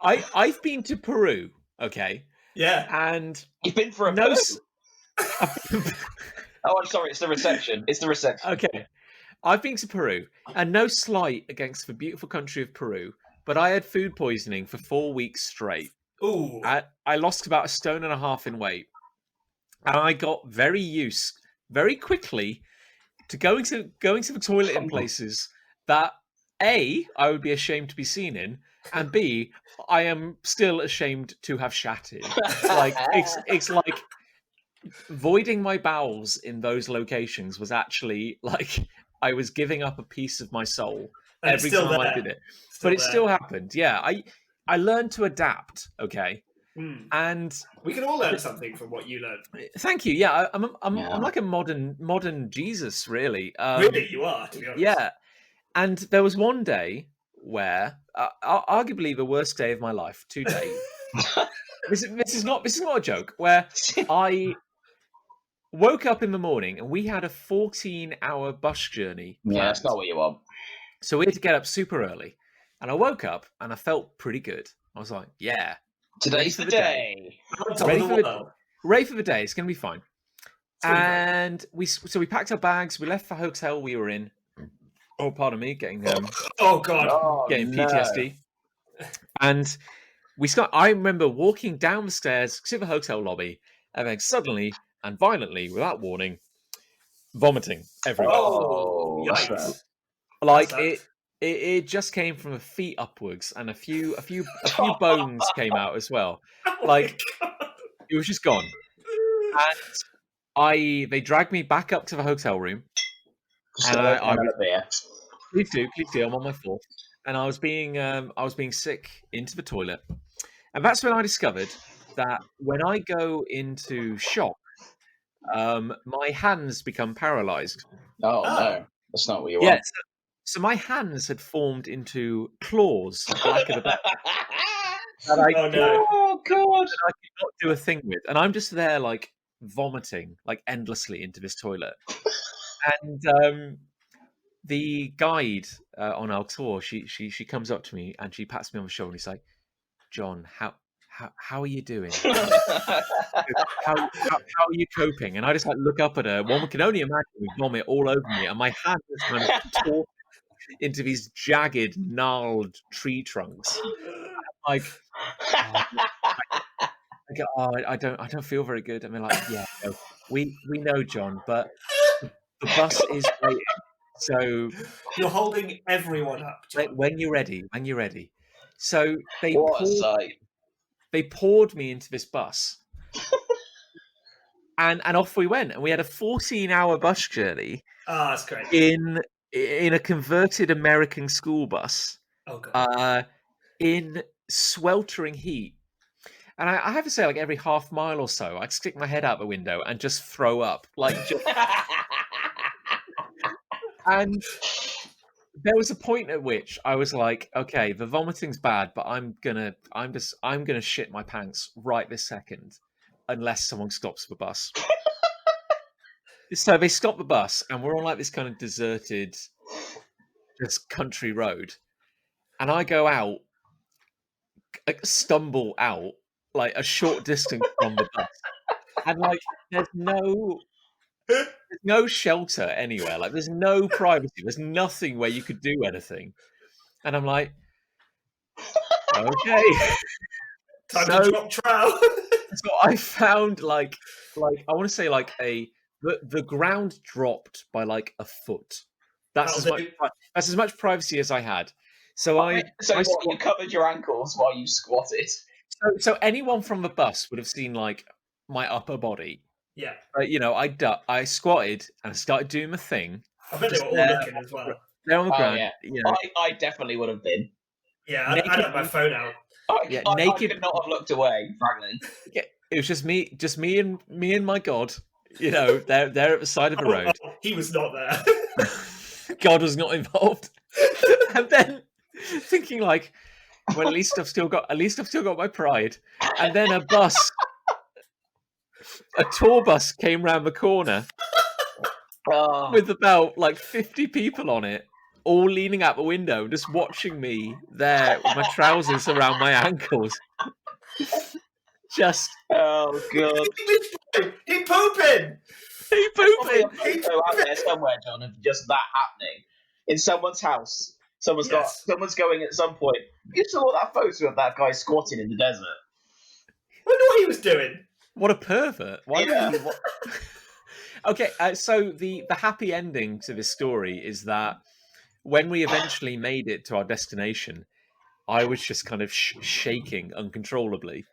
I've been to Peru, okay? Yeah. And you've been for a no. Oh, I'm sorry. It's the reception. It's the reception. Okay, I've been to Peru, and no slight against the beautiful country of Peru, but I had food poisoning for 4 weeks straight. Ooh. I lost about 1.5 stone in weight, and I got very quickly to going to the toilet in places that A, I would be ashamed to be seen in, and B, I am still ashamed to have shat in. Like it's like voiding my bowels in those locations was actually like I was giving up a piece of my soul every time I did it. But it still happened. Yeah, I learned to adapt. Okay. And we can all learn something from what you learned. Thank you. Yeah, I'm like a modern Jesus, really. Really, you are, to be honest. Yeah, and there was one day where, arguably the worst day of my life, 2 days. this is not a joke. Where I woke up in the morning and we had a 14-hour bus journey. Yeah, that's not what you want. So we had to get up super early, and I woke up and I felt pretty good. I was like, yeah. Today's the day. Ready for the day. It's going to be fine. And we packed our bags. We left the hotel we were in. Oh, pardon me, getting oh god, getting PTSD. And I remember walking down the stairs to the hotel lobby, and then suddenly and violently, without warning, vomiting everywhere. Oh, yikes. Like it just came from the feet upwards, and a few bones came out as well. Like it was just gone. And they dragged me back up to the hotel room. And please do. I'm on my fourth. And I was being sick into the toilet, and that's when I discovered that when I go into shock, my hands become paralyzed. Oh no, that's not what you want. Yeah. So my hands had formed into claws at the back of the back. Oh god! I could not do a thing with, and I'm just there like vomiting like endlessly into this toilet. And the guide on our tour, she comes up to me and she pats me on the shoulder and he's like, "John, how are you doing? How are you coping?" And I just like look up at her. One can only imagine we vomit all over me, and my hand is kind of torn into these jagged, gnarled tree trunks. Like, I don't feel very good. I mean, like, yeah, no, we know, John, but the bus is waiting. So You're holding everyone up, John. when you're ready. So What a sight. they poured me into this bus. And off we went, and we had a 14-hour bus journey. Ah, that's great. In a converted American school bus. Oh god. In sweltering heat. And I have to say, like every half mile or so, I'd stick my head out the window and just throw up. And there was a point at which I was like, okay, the vomiting's bad, but I'm gonna shit my pants right this second, unless someone stops the bus. So they stop the bus, and we're on like this kind of deserted, just country road, and I go out, stumble out like a short distance from the bus, and like there's no shelter anywhere, like there's no privacy, there's nothing where you could do anything, and I'm like, okay, Time to drop trout. So I found like I want to say like the ground dropped by like a foot. That's as much privacy as I had. So you covered your ankles while you squatted. So anyone from the bus would have seen like my upper body. Yeah. You know, I squatted and I started doing my thing. I bet they were all looking as well. They're on the ground. Yeah. You know. I definitely would have been. Yeah, I had my phone out. Yeah, I naked. could not have looked away, frankly. Yeah, it was just me and my God. You know, they're at the side of the road. He was not there. God was not involved. And then thinking like, well, at least I've still got my pride. And then a tour bus came round the corner with about like 50 people on it, all leaning out the window, just watching me there with my trousers around my ankles. Just oh god, he pooping. He pooping. Out there somewhere, John, of just that happening in someone's house. Someone's going at some point. You saw that photo of that guy squatting in the desert. I wonder what he was doing. What a pervert! Okay, so the happy ending to this story is that when we eventually made it to our destination, I was just kind of shaking uncontrollably.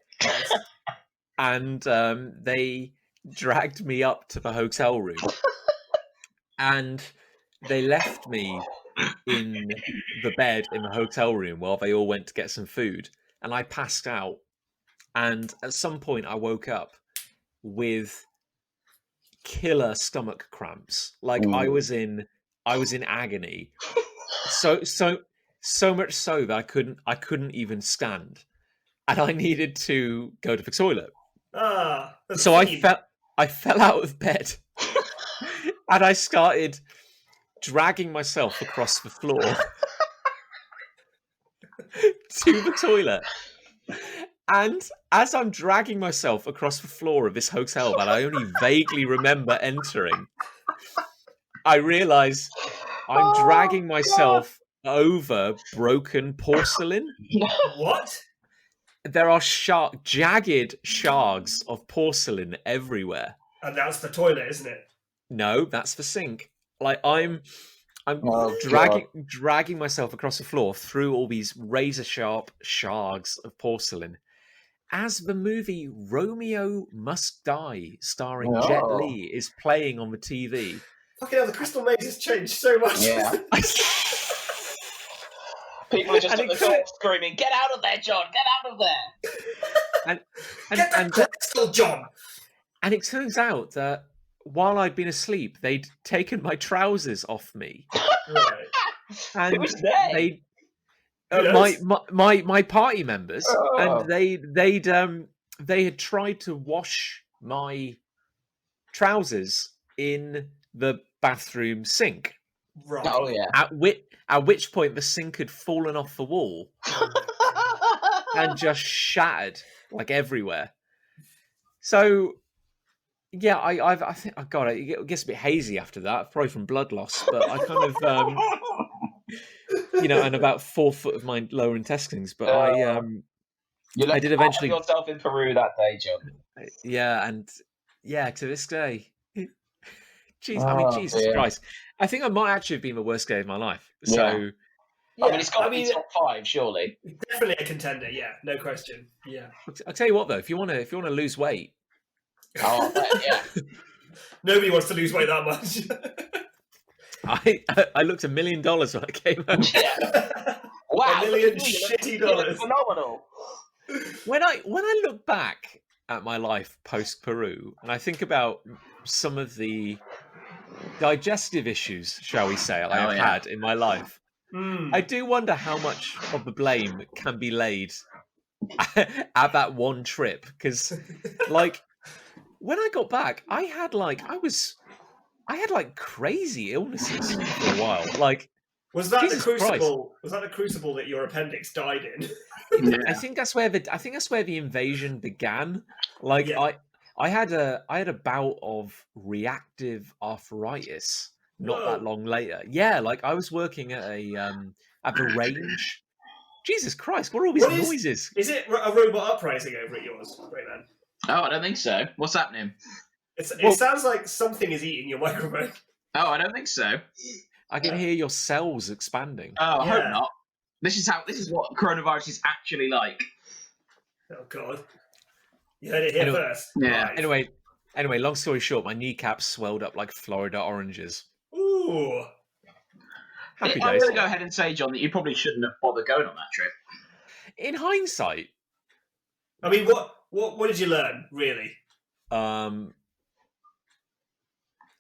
And they dragged me up to the hotel room and they left me in the bed in the hotel room while they all went to get some food, and I passed out, and at some point I woke up with killer stomach cramps. Like I was in agony, so much so that I couldn't even stand, and I needed to go to the toilet. So I fell out of bed and I started dragging myself across the floor to the toilet. And as I'm dragging myself across the floor of this hotel that I only vaguely remember entering, I realise I'm dragging myself over broken porcelain. What? There are jagged shards of porcelain everywhere. And that's the toilet, isn't it? No, that's the sink. Like I'm dragging myself across the floor through all these razor sharp shards of porcelain. As the movie Romeo Must Die, starring Jet Li, is playing on the TV. Fucking hell, the Crystal Maze has changed so much. Yeah. People are just at the door screaming, "Get out of there, John! Get out of there!" Get that crystal, John! And it turns out that while I'd been asleep, they'd taken my trousers off me. Right. And it was they. My party members, and they had tried to wash my trousers in the bathroom sink. Right. Oh yeah. At which point the sink had fallen off the wall and just shattered like everywhere. So yeah, I think it gets a bit hazy after that, probably from blood loss. But I kind of and about 4 foot of my lower intestines. But You I did eventually yourself in Peru that day, John. to this day. Jeez, Jesus dear. Christ! I think I might actually have been the worst day of my life. So, Yeah. I mean, it's got to be top 5, surely. Definitely a contender. Yeah, no question. Yeah. I'll tell you what, though, if you want to lose weight, Oh, yeah. Nobody wants to lose weight that much. I looked $1 million when I came home. Yeah. Wow, $1 million shitty dollars. Phenomenal. When I look back at my life post Peru, and I think about some of the digestive issues, shall we say, I've had in my life, I do wonder how much of the blame can be laid at that one trip. Because, like, when I got back, I had crazy illnesses for a while. Like, was that Jesus the crucible? Christ. Was that the crucible that your appendix died in? Yeah. I think that's where the invasion began. Like, Yeah. I had a bout of reactive arthritis not that long later. Yeah, like I was working at at the range. Jesus Christ, what are all these noises? Is it a robot uprising over at yours right then? Oh, I don't think so. What's happening? It sounds like something is eating your microphone. Oh, I don't think so. I can hear your cells expanding. Oh, I hope Yeah. not. This is what coronavirus is actually like. Oh God! You heard it here first. Yeah. Live. Anyway, long story short, my kneecaps swelled up like Florida oranges. Ooh. Happy I'm days. going to go ahead and say, John, that you probably shouldn't have bothered going on that trip. In hindsight, I mean, what did you learn really?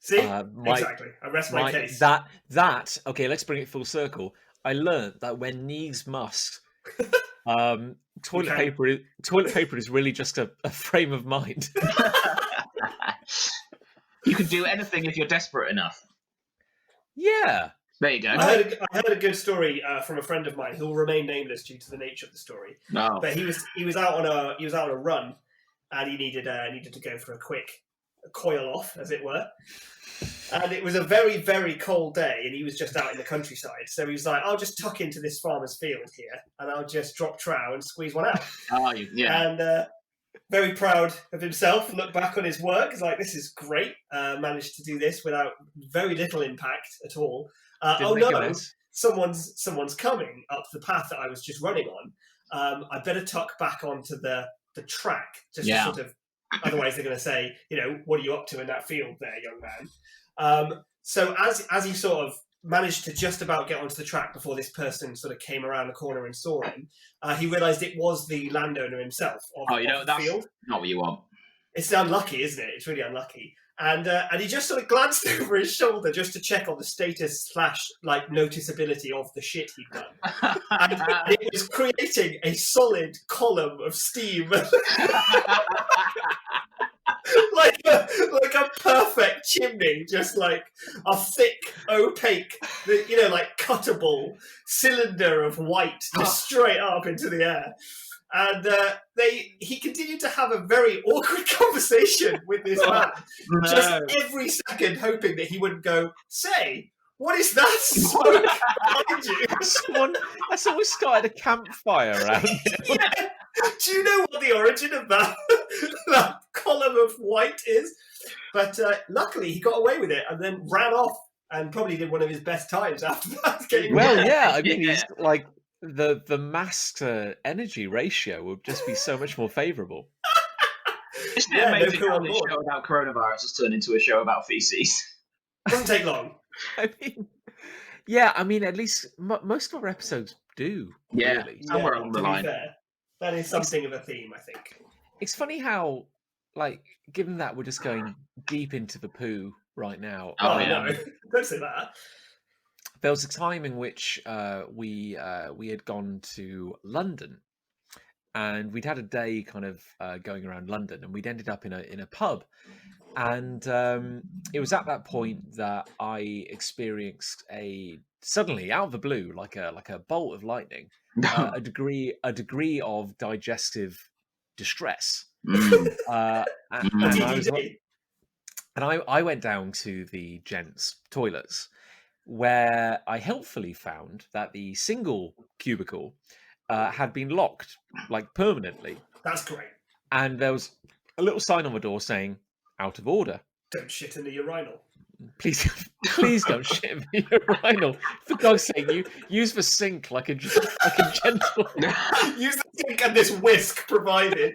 See, exactly. I rest my case. That okay. Let's bring it full circle. I learned that when needs must, toilet paper is really just a frame of mind. You can do anything if you're desperate enough. Yeah. There you go. I heard a good story from a friend of mine who will remain nameless due to the nature of the story. No. But he was out on a run, and he needed to go for a quick coil off, as it were. And it was a very, very cold day, and he was just out in the countryside. So he was like, "I'll just tuck into this farmer's field here, and I'll just drop trow and squeeze one out." Oh, yeah. And very proud of himself. Look back on his work. He's like, "This is great. Managed to do this without very little impact at all." Oh no! Someone's coming up the path that I was just running on. I better tuck back onto the track, just to sort of. Otherwise, they're going to say, "What are you up to in that field, there, young man?" So as he sort of managed to just about get onto the track before this person sort of came around the corner and saw him, he realised it was the landowner himself of the field. Not what you want. It's unlucky, isn't it? It's really unlucky. And he just sort of glanced over his shoulder just to check on the status / like noticeability of the shit he'd done. And it was creating a solid column of steam. like a perfect chimney, just like a thick, opaque, like cuttable cylinder of white just straight up into the air. And he continued to have a very awkward conversation with this man, just every second hoping that he wouldn't go, "Say, what is that smoke behind you?" Someone started a campfire around you. Yeah. Do you know what the origin of that column of white is? But luckily he got away with it and then ran off and probably did one of his best times after that. I mean, he's like... The mass to energy ratio would just be so much more favourable. Isn't it amazing how this show about coronavirus has turned into a show about feces? Doesn't take long. I mean, at least most of our episodes do. Yeah, really. Somewhere along the line. Fair, that is something of a theme, I think. It's funny how, like, given that we're just going deep into the poo right now. Oh, yeah. No, don't say that. There was a time in which we had gone to London, and we'd had a day kind of going around London, and we'd ended up in a pub. And it was at that point that I experienced suddenly out of the blue, like a bolt of lightning, a degree of digestive distress. Mm. And I went down to the gents' toilets, where I helpfully found that the single cubicle had been locked, like permanently. That's great. And there was a little sign on the door saying, "Out of order. Don't shit in the urinal." Please don't shit in the urinal. For God's sake, you use the sink like a gentle. Use the sink and this whisk provided.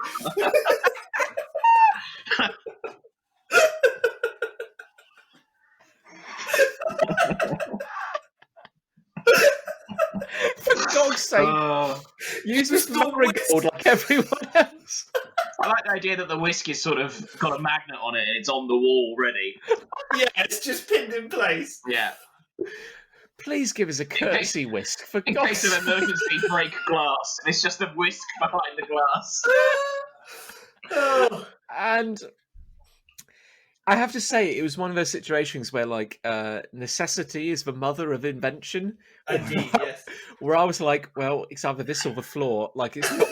For God's sake, use this lowering board like everyone else. I like the idea that the whisk is sort of got a magnet on it and it's on the wall ready. Yeah, it's just pinned in place. Yeah. Please give us a courtesy whisk, for In God's case of sake. emergency, break glass. It's just a whisk behind the glass. Oh. And I have to say, it was one of those situations where, like, necessity is the mother of invention. Indeed, yes. Where I was like, well, it's either this or the floor. Like, it's not.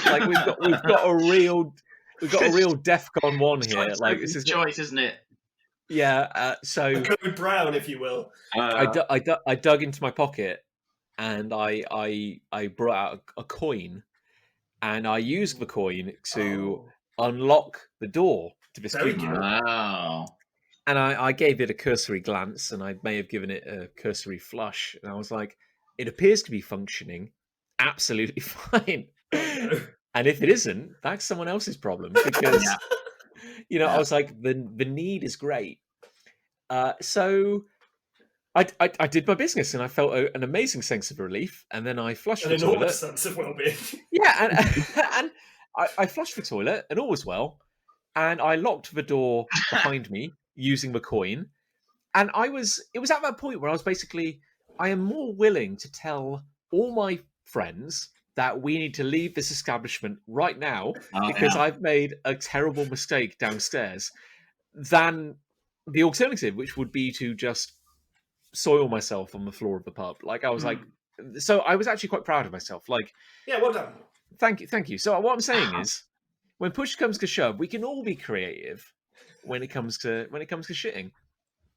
Like, we've got a real DEFCON 1 here. Like, this is choice, isn't it? Yeah. So A code brown, if you will. I dug into my pocket, and I brought out a coin, and I used the coin to unlock the door to this Very cubicle. good. Wow. And I gave it a cursory glance, and I may have given it a cursory flush. And I was like, it appears to be functioning absolutely fine. And if it isn't, that's someone else's problem. Because, I was like, the need is great. So I did my business, and I felt an amazing sense of relief. And then I flushed the toilet. Enormous sense of well-being. Yeah, and I flushed the toilet, and all was well. And I locked the door behind me using the coin. And it was at that point where I am more willing to tell all my friends that we need to leave this establishment right now because I've made a terrible mistake downstairs than the alternative, which would be to just soil myself on the floor of the pub. Like, I was like, so I was actually quite proud of myself. Like, Yeah, well done. Thank you. So what I'm saying is, when push comes to shove, we can all be creative when it comes to shitting.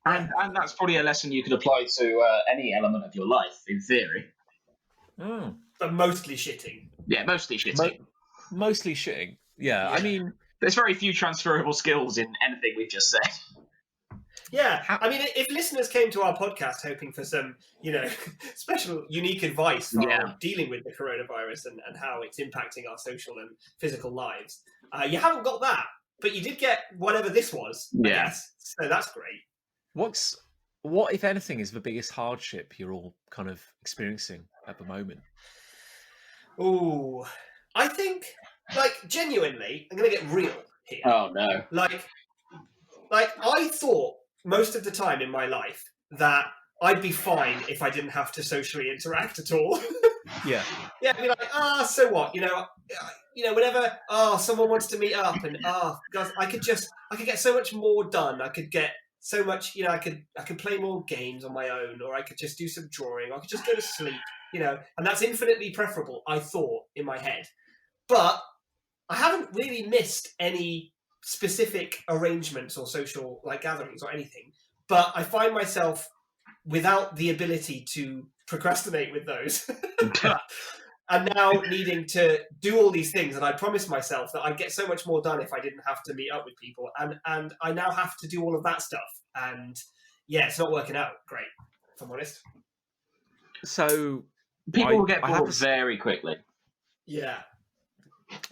And that's probably a lesson you could apply to any element of your life, in theory. But mostly shitting. Yeah, mostly shitting. Mostly shitting. Yeah, I mean, there's very few transferable skills in anything we've just said. Yeah, I mean, if listeners came to our podcast hoping for some, special, unique advice for dealing with the coronavirus and how it's impacting our social and physical lives, you haven't got that, but you did get whatever this was, I guess. So that's great. What, if anything, is the biggest hardship you're all kind of experiencing at the moment? Ooh, I think, genuinely, I'm going to get real here. Oh, no. Like I thought most of the time in my life that I'd be fine if I didn't have to socially interact at all. Yeah. Yeah, I'd be like, so what? Whenever someone wants to meet up, and guys, I could get so much more done. I could get so much, I could play more games on my own, or I could just do some drawing, or I could just go to sleep, and that's infinitely preferable, I thought, in my head. But I haven't really missed any specific arrangements or social gatherings or anything, but I find myself without the ability to procrastinate with those and now needing to do all these things. And I promised myself that I'd get so much more done if I didn't have to meet up with people, and I now have to do all of that stuff, and it's not working out great, if I'm honest. So people will get bored very quickly. Yeah.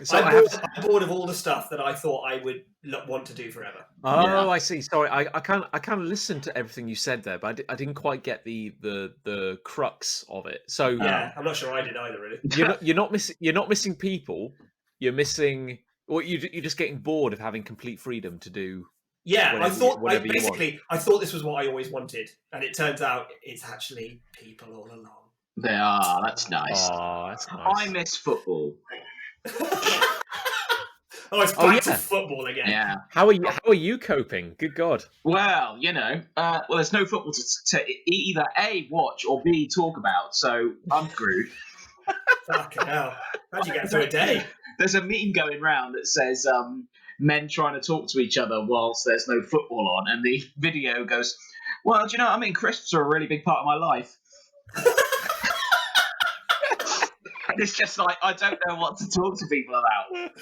So I'm bored of all the stuff that I thought I would want to do forever. Oh, yeah. I see. Sorry, I kind of listened to everything you said there, but I didn't quite get the crux of it. So yeah, I'm not sure I did either. Really, you're not missing people. You're missing, or you're just getting bored of having complete freedom to do. Yeah, I thought this was what I always wanted, and it turns out it's actually people all along. They are. That's nice. Oh, that's nice. I miss football. Oh, it's back to yeah. football again. Yeah. How are you coping? Good God. Well, there's no football to either A, watch, or B, talk about, so I'm screwed. Fucking hell. How'd you get through a day? There's a meme going round that says men trying to talk to each other whilst there's no football on, and the video goes, well, do you know what I mean? Crisps are a really big part of my life. And it's just like, I don't know what to talk to people about.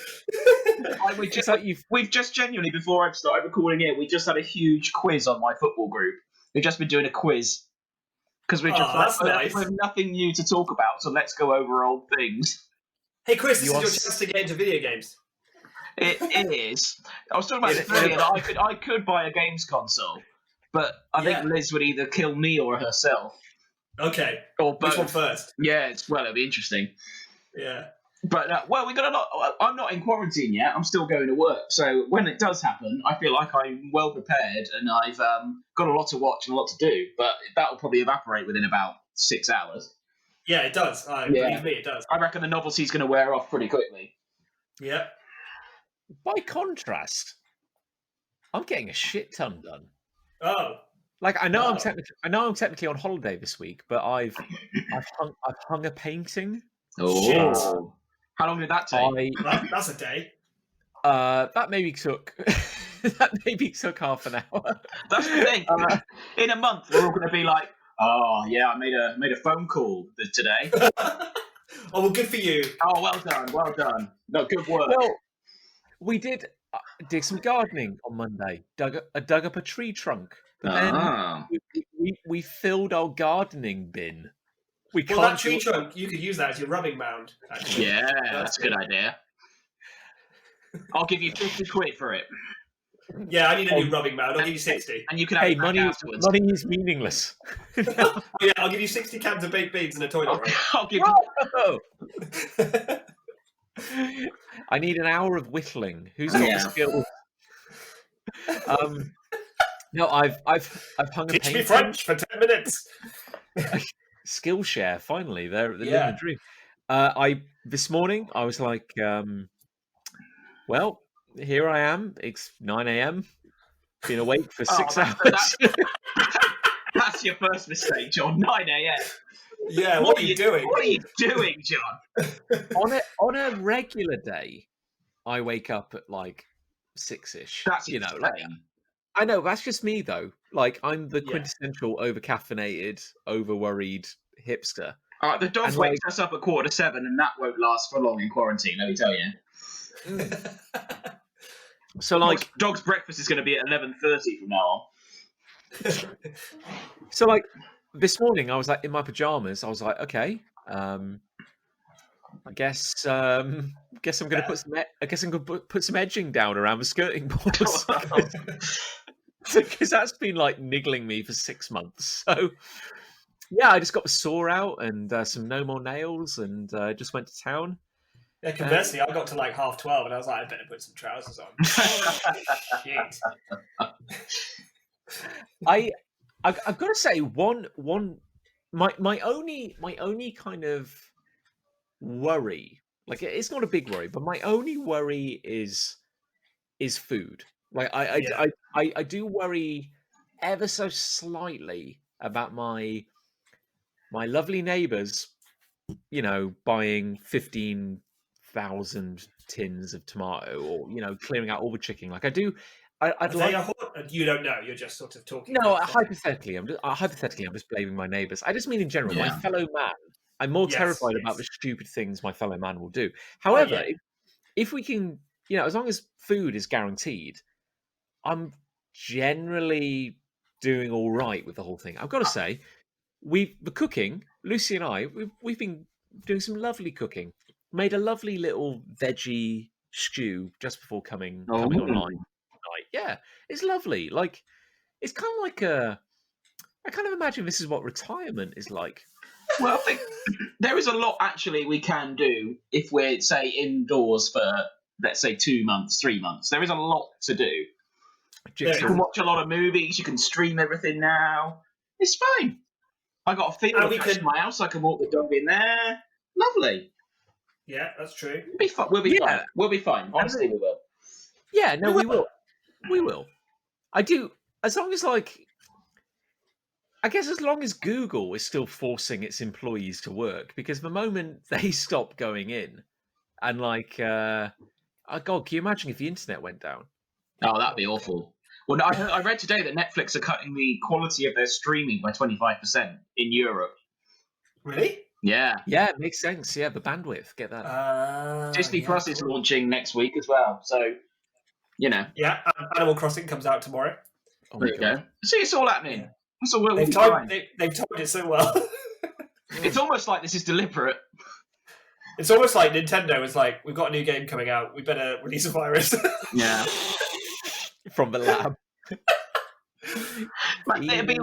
We've just genuinely, before I started recording here, we just had a huge quiz on my football group. We've just been doing a quiz. Because we're just that's nice. we have nothing new to talk about, so let's go over old things. Hey, Chris, this is your chance to get into video games. It is. I was talking about this earlier that I could buy a games console, but I think Liz would either kill me or herself. Okay. Or both. Which one first? Yeah, it'll be interesting. Yeah. But we got a lot. I'm not in quarantine yet. I'm still going to work. So when it does happen, I feel like I'm well prepared and I've got a lot to watch and a lot to do. But that will probably evaporate within about 6 hours. Yeah, it does. Believe me, it does. I reckon the novelty's going to wear off pretty quickly. Yeah. By contrast, I'm getting a shit ton done. Oh. Like I know I'm technically on holiday this week, but I've hung a painting. Oh. Shit. How long did that take? That's a day. That maybe took half an hour. That's the thing. In a month, we're all going to be like, "Oh yeah, I made a phone call today." Oh well, good for you. Oh, well done. No, good work. Well, we did some gardening on Monday. Dug up a tree trunk. But then we filled our gardening bin. That tree trunk, you could use that as your rubbing mound. Actually. Yeah, that's a good idea. I'll give you 50 quid for it. Yeah, I need a new rubbing mound. I'll give you 60. And you can have money afterwards. Money is meaningless. Yeah, I'll give you 60 cans of baked beans and a toilet roll. I'll give you... I need an hour of whittling. Who's got skills? No, I've hung a painting. Teach me French for 10 minutes. Skillshare, finally. They're living the dream. This morning I was like, well, here I am. It's 9 a.m. Been awake for 6 hours. That's your first mistake, John. 9 a.m. Yeah, what are you doing? What are you doing, John? on a regular day, I wake up at like 6ish. That's I know, that's just me though. Like I'm the quintessential over-caffeinated, over-worried hipster. The dog wakes us up at 6:45, and that won't last for long in quarantine, let me tell you. So like dog's breakfast is going to be at 11:30 from now on. So like this morning I was like in my pajamas. I was like, okay, I guess I'm going to put some edging down around the skirting boards. Because that's been like niggling me for 6 months. So yeah, I just got the saw out and some no more nails and just went to town. Yeah, conversely, I got to like 12:30 and I was like, I better put some trousers on. Shit. I've got to say my only kind of worry, like it's not a big worry, but my only worry is food. Like I do worry ever so slightly about my lovely neighbours, buying 15,000 tins of tomato, or clearing out all the chicken. Like I do. You don't know. You're just sort of talking. No, hypothetically, I'm just blaming my neighbours. I just mean in general, my fellow man. I'm more terrified about the stupid things my fellow man will do. However, if we can, as long as food is guaranteed, I'm generally doing all right with the whole thing. I've got to say, the cooking, Lucy and I, we've been doing some lovely cooking. Made a lovely little veggie stew just before coming online tonight. Yeah, it's lovely. Like, it's kind of like I kind of imagine this is what retirement is like. Well, I think there is a lot actually we can do if we're, say, indoors for, let's say, 2 months, 3 months. There is a lot to do. You can watch a lot of movies. You can stream everything now. It's fine. I got a field in my house. I can walk the dog in there. Lovely. Yeah, that's true. We'll be fine. We'll be Yeah. fine. We'll be fine. Honestly, we will. Yeah, no, we will. We will. I do, as long as I guess as long as Google is still forcing its employees to work, because the moment they stop going in, and oh God, can you imagine if the internet went down? Oh, that'd be awful. Well, I read today that Netflix are cutting the quality of their streaming by 25% in Europe. Really? Yeah. Yeah, it makes sense. Yeah, the bandwidth, get that. Disney Yeah, Plus is cool. launching next week as well. So, Yeah, Animal Crossing comes out tomorrow. Oh there my you God. go. See, it's all happening. Yeah. It's all will They've be timed, fine. they've timed it so well. It's almost like this is deliberate. It's almost like Nintendo was like, we've got a new game coming out, we better release a virus. Yeah. From the lab. It'd be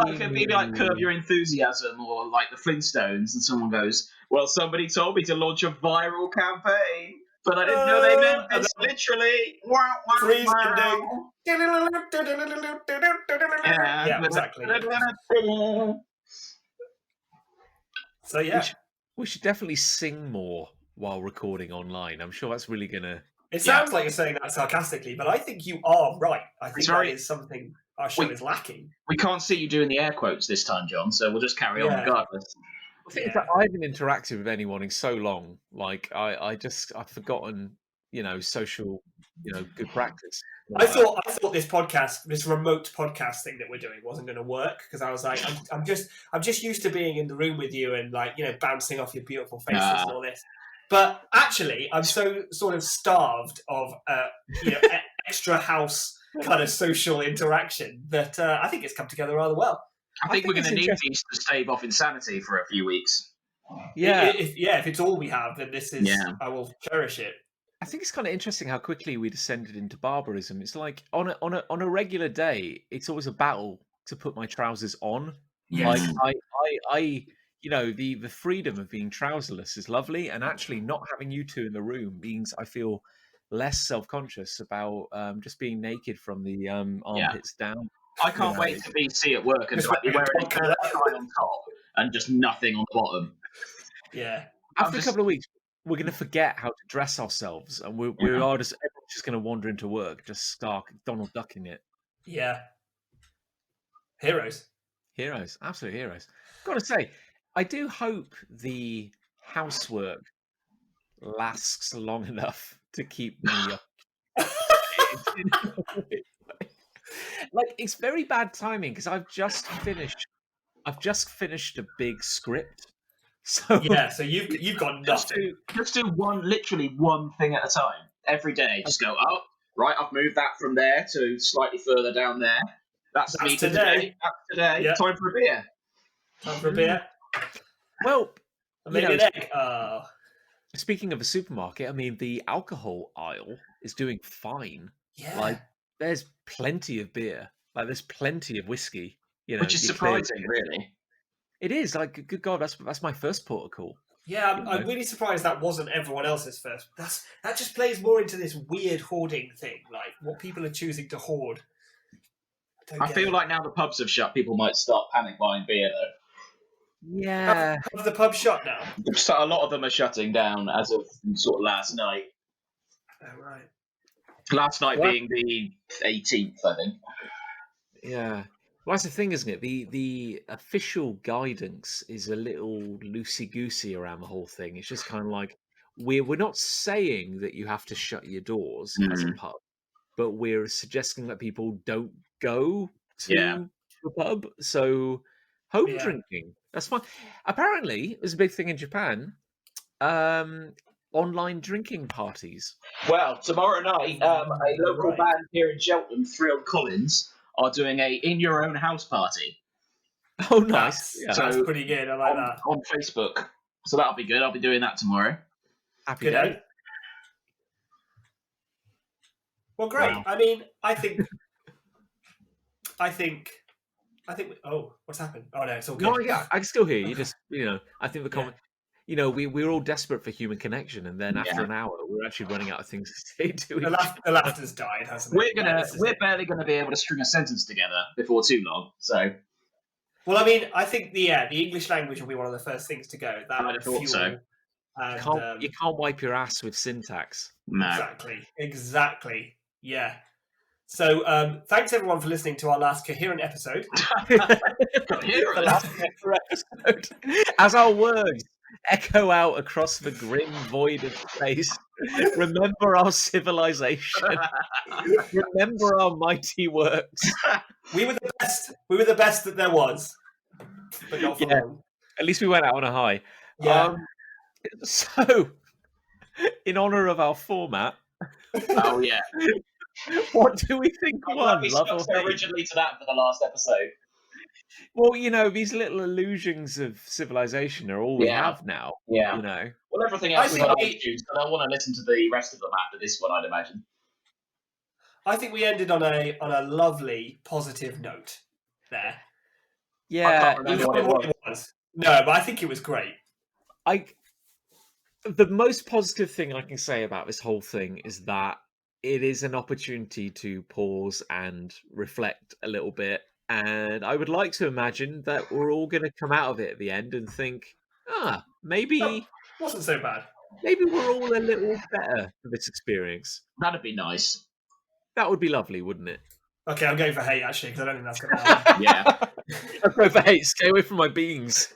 like Curb Your Enthusiasm or like the Flintstones, and someone goes, "Well, somebody told me to launch a viral campaign, but I didn't know they meant this literally." Freeze Yeah, exactly. So yeah, We should definitely sing more while recording online. I'm sure that's really gonna. it sounds like you're saying that sarcastically, but I think you are right. I think that is something our show is lacking. We can't see you doing the air quotes this time, John, so we'll just carry on regardless. I think that I haven't interacted with anyone in so long. Like I've forgotten, social, good practice. I thought this podcast, this remote podcast thing that we're doing, wasn't going to work because I was like, I'm just used to being in the room with you and bouncing off your beautiful faces and all this. But actually, I'm so sort of starved of extra house kind of social interaction that I think it's come together rather well. I think we're going to need these to stave off insanity for a few weeks. Yeah, if it's all we have, then this is. Yeah. I will cherish it. I think it's kind of interesting how quickly we descended into barbarism. It's like on a regular day, it's always a battle to put my trousers on. Yes. Like I the freedom of being trouserless is lovely, and actually not having you two in the room means I feel less self-conscious about just being naked from the armpits down. I can't wait to be see at work and be wearing a tie on top and just nothing on the bottom. Yeah. After a couple of weeks, we're going to forget how to dress ourselves, and everyone's just going to wander into work, just stark Donald Ducking it. Yeah. Heroes, absolute heroes. Got to say, I do hope the housework lasts long enough to keep me up. Like, it's very bad timing because I've just finished a big script. So so you've got nothing. Just do literally one thing at a time every day. Just go, oh, right, I've moved that from there to slightly further down there. That's me today. That's today. Yep. Time for a beer. Well, maybe an egg. Speaking of a supermarket, I mean, the alcohol aisle is doing fine. Yeah. Like, there's plenty of beer. Like, there's plenty of whiskey. Which is surprising, really. It is. Like, good God, that's my first port of call. Yeah, I'm really surprised that wasn't everyone else's first. That just plays more into this weird hoarding thing, like what people are choosing to hoard. I feel like now the pubs have shut, people might start panic buying beer, though. Yeah. Have the pub shut now? So a lot of them are shutting down as of sort of last night. Oh, right. Last night being the 18th, I think. Yeah. Well, that's the thing, isn't it? The official guidance is a little loosey-goosey around the whole thing. It's just kind of like, we're not saying that you have to shut your doors as a pub, but we're suggesting that people don't go to the pub. So home drinking, that's fine. Apparently, there's a big thing in Japan. Online drinking parties. Well, tomorrow night, a local band here in Cheltenham, Thrill Collins, are doing a in-your-own-house party. Oh, nice. That's pretty good. I like that. On Facebook. So that'll be good. I'll be doing that tomorrow. Happy day. Well, great. Wow. I mean, I think. Oh, what's happened? Oh no, it's all good. No, yeah, I can still hear you. Just I think the comment. We're all desperate for human connection, and then after an hour, we're actually running out of things to say to each other. The laughter's died, hasn't it? We're barely going to be able to string a sentence together before too long. So, well, I mean, I think the English language will be one of the first things to go. That I'd have thought so. And You can't wipe your ass with syntax. No. Exactly. Yeah. So thanks everyone for listening to our last coherent episode. The last ever episode. As our words echo out across the grim void of space, remember our civilization. Remember our mighty works. We were the best. We were the best that there was, but not for long. At least we went out on a high. Yeah. So, in honor of our format, Oh yeah. what do we think I'm won? glad we Love stuck or so hate? originally to that for the last episode. Well, these little illusions of civilization are all we have now. Yeah. Well, everything else is on iTunes, so they'll want to listen to the rest of them after this one, I'd imagine. I think we ended on a lovely positive note there. Yeah, I can't remember what it was. No, but I think it was great. The most positive thing I can say about this whole thing is that it is an opportunity to pause and reflect a little bit. And I would like to imagine that we're all going to come out of it at the end and think, maybe Wasn't so bad. Maybe we're all a little better for this experience. That'd be nice. That would be lovely, wouldn't it? Okay, I'm going for hate actually because I don't think that's going to happen. Yeah. I'll go for hate. Stay away from my beans.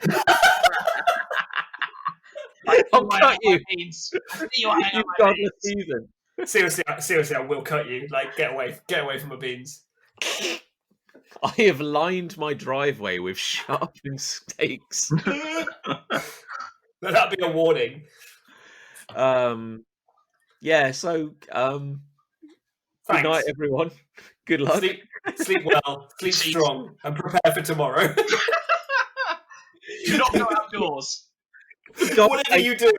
I'll cut you. You godless heathen. Seriously, I will cut you. Like, get away from my beans. I have lined my driveway with sharpened stakes. That'd be a warning. Yeah. So, good night, everyone. Good luck. Sleep well. Sleep strong, and prepare for tomorrow. Do not go outdoors. Whatever you do.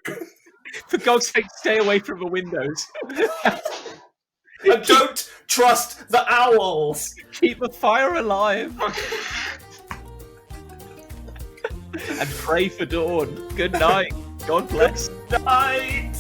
For God's sake, stay away from the windows. And don't trust the owls. Keep the fire alive. And pray for dawn. Good night. God bless. Night.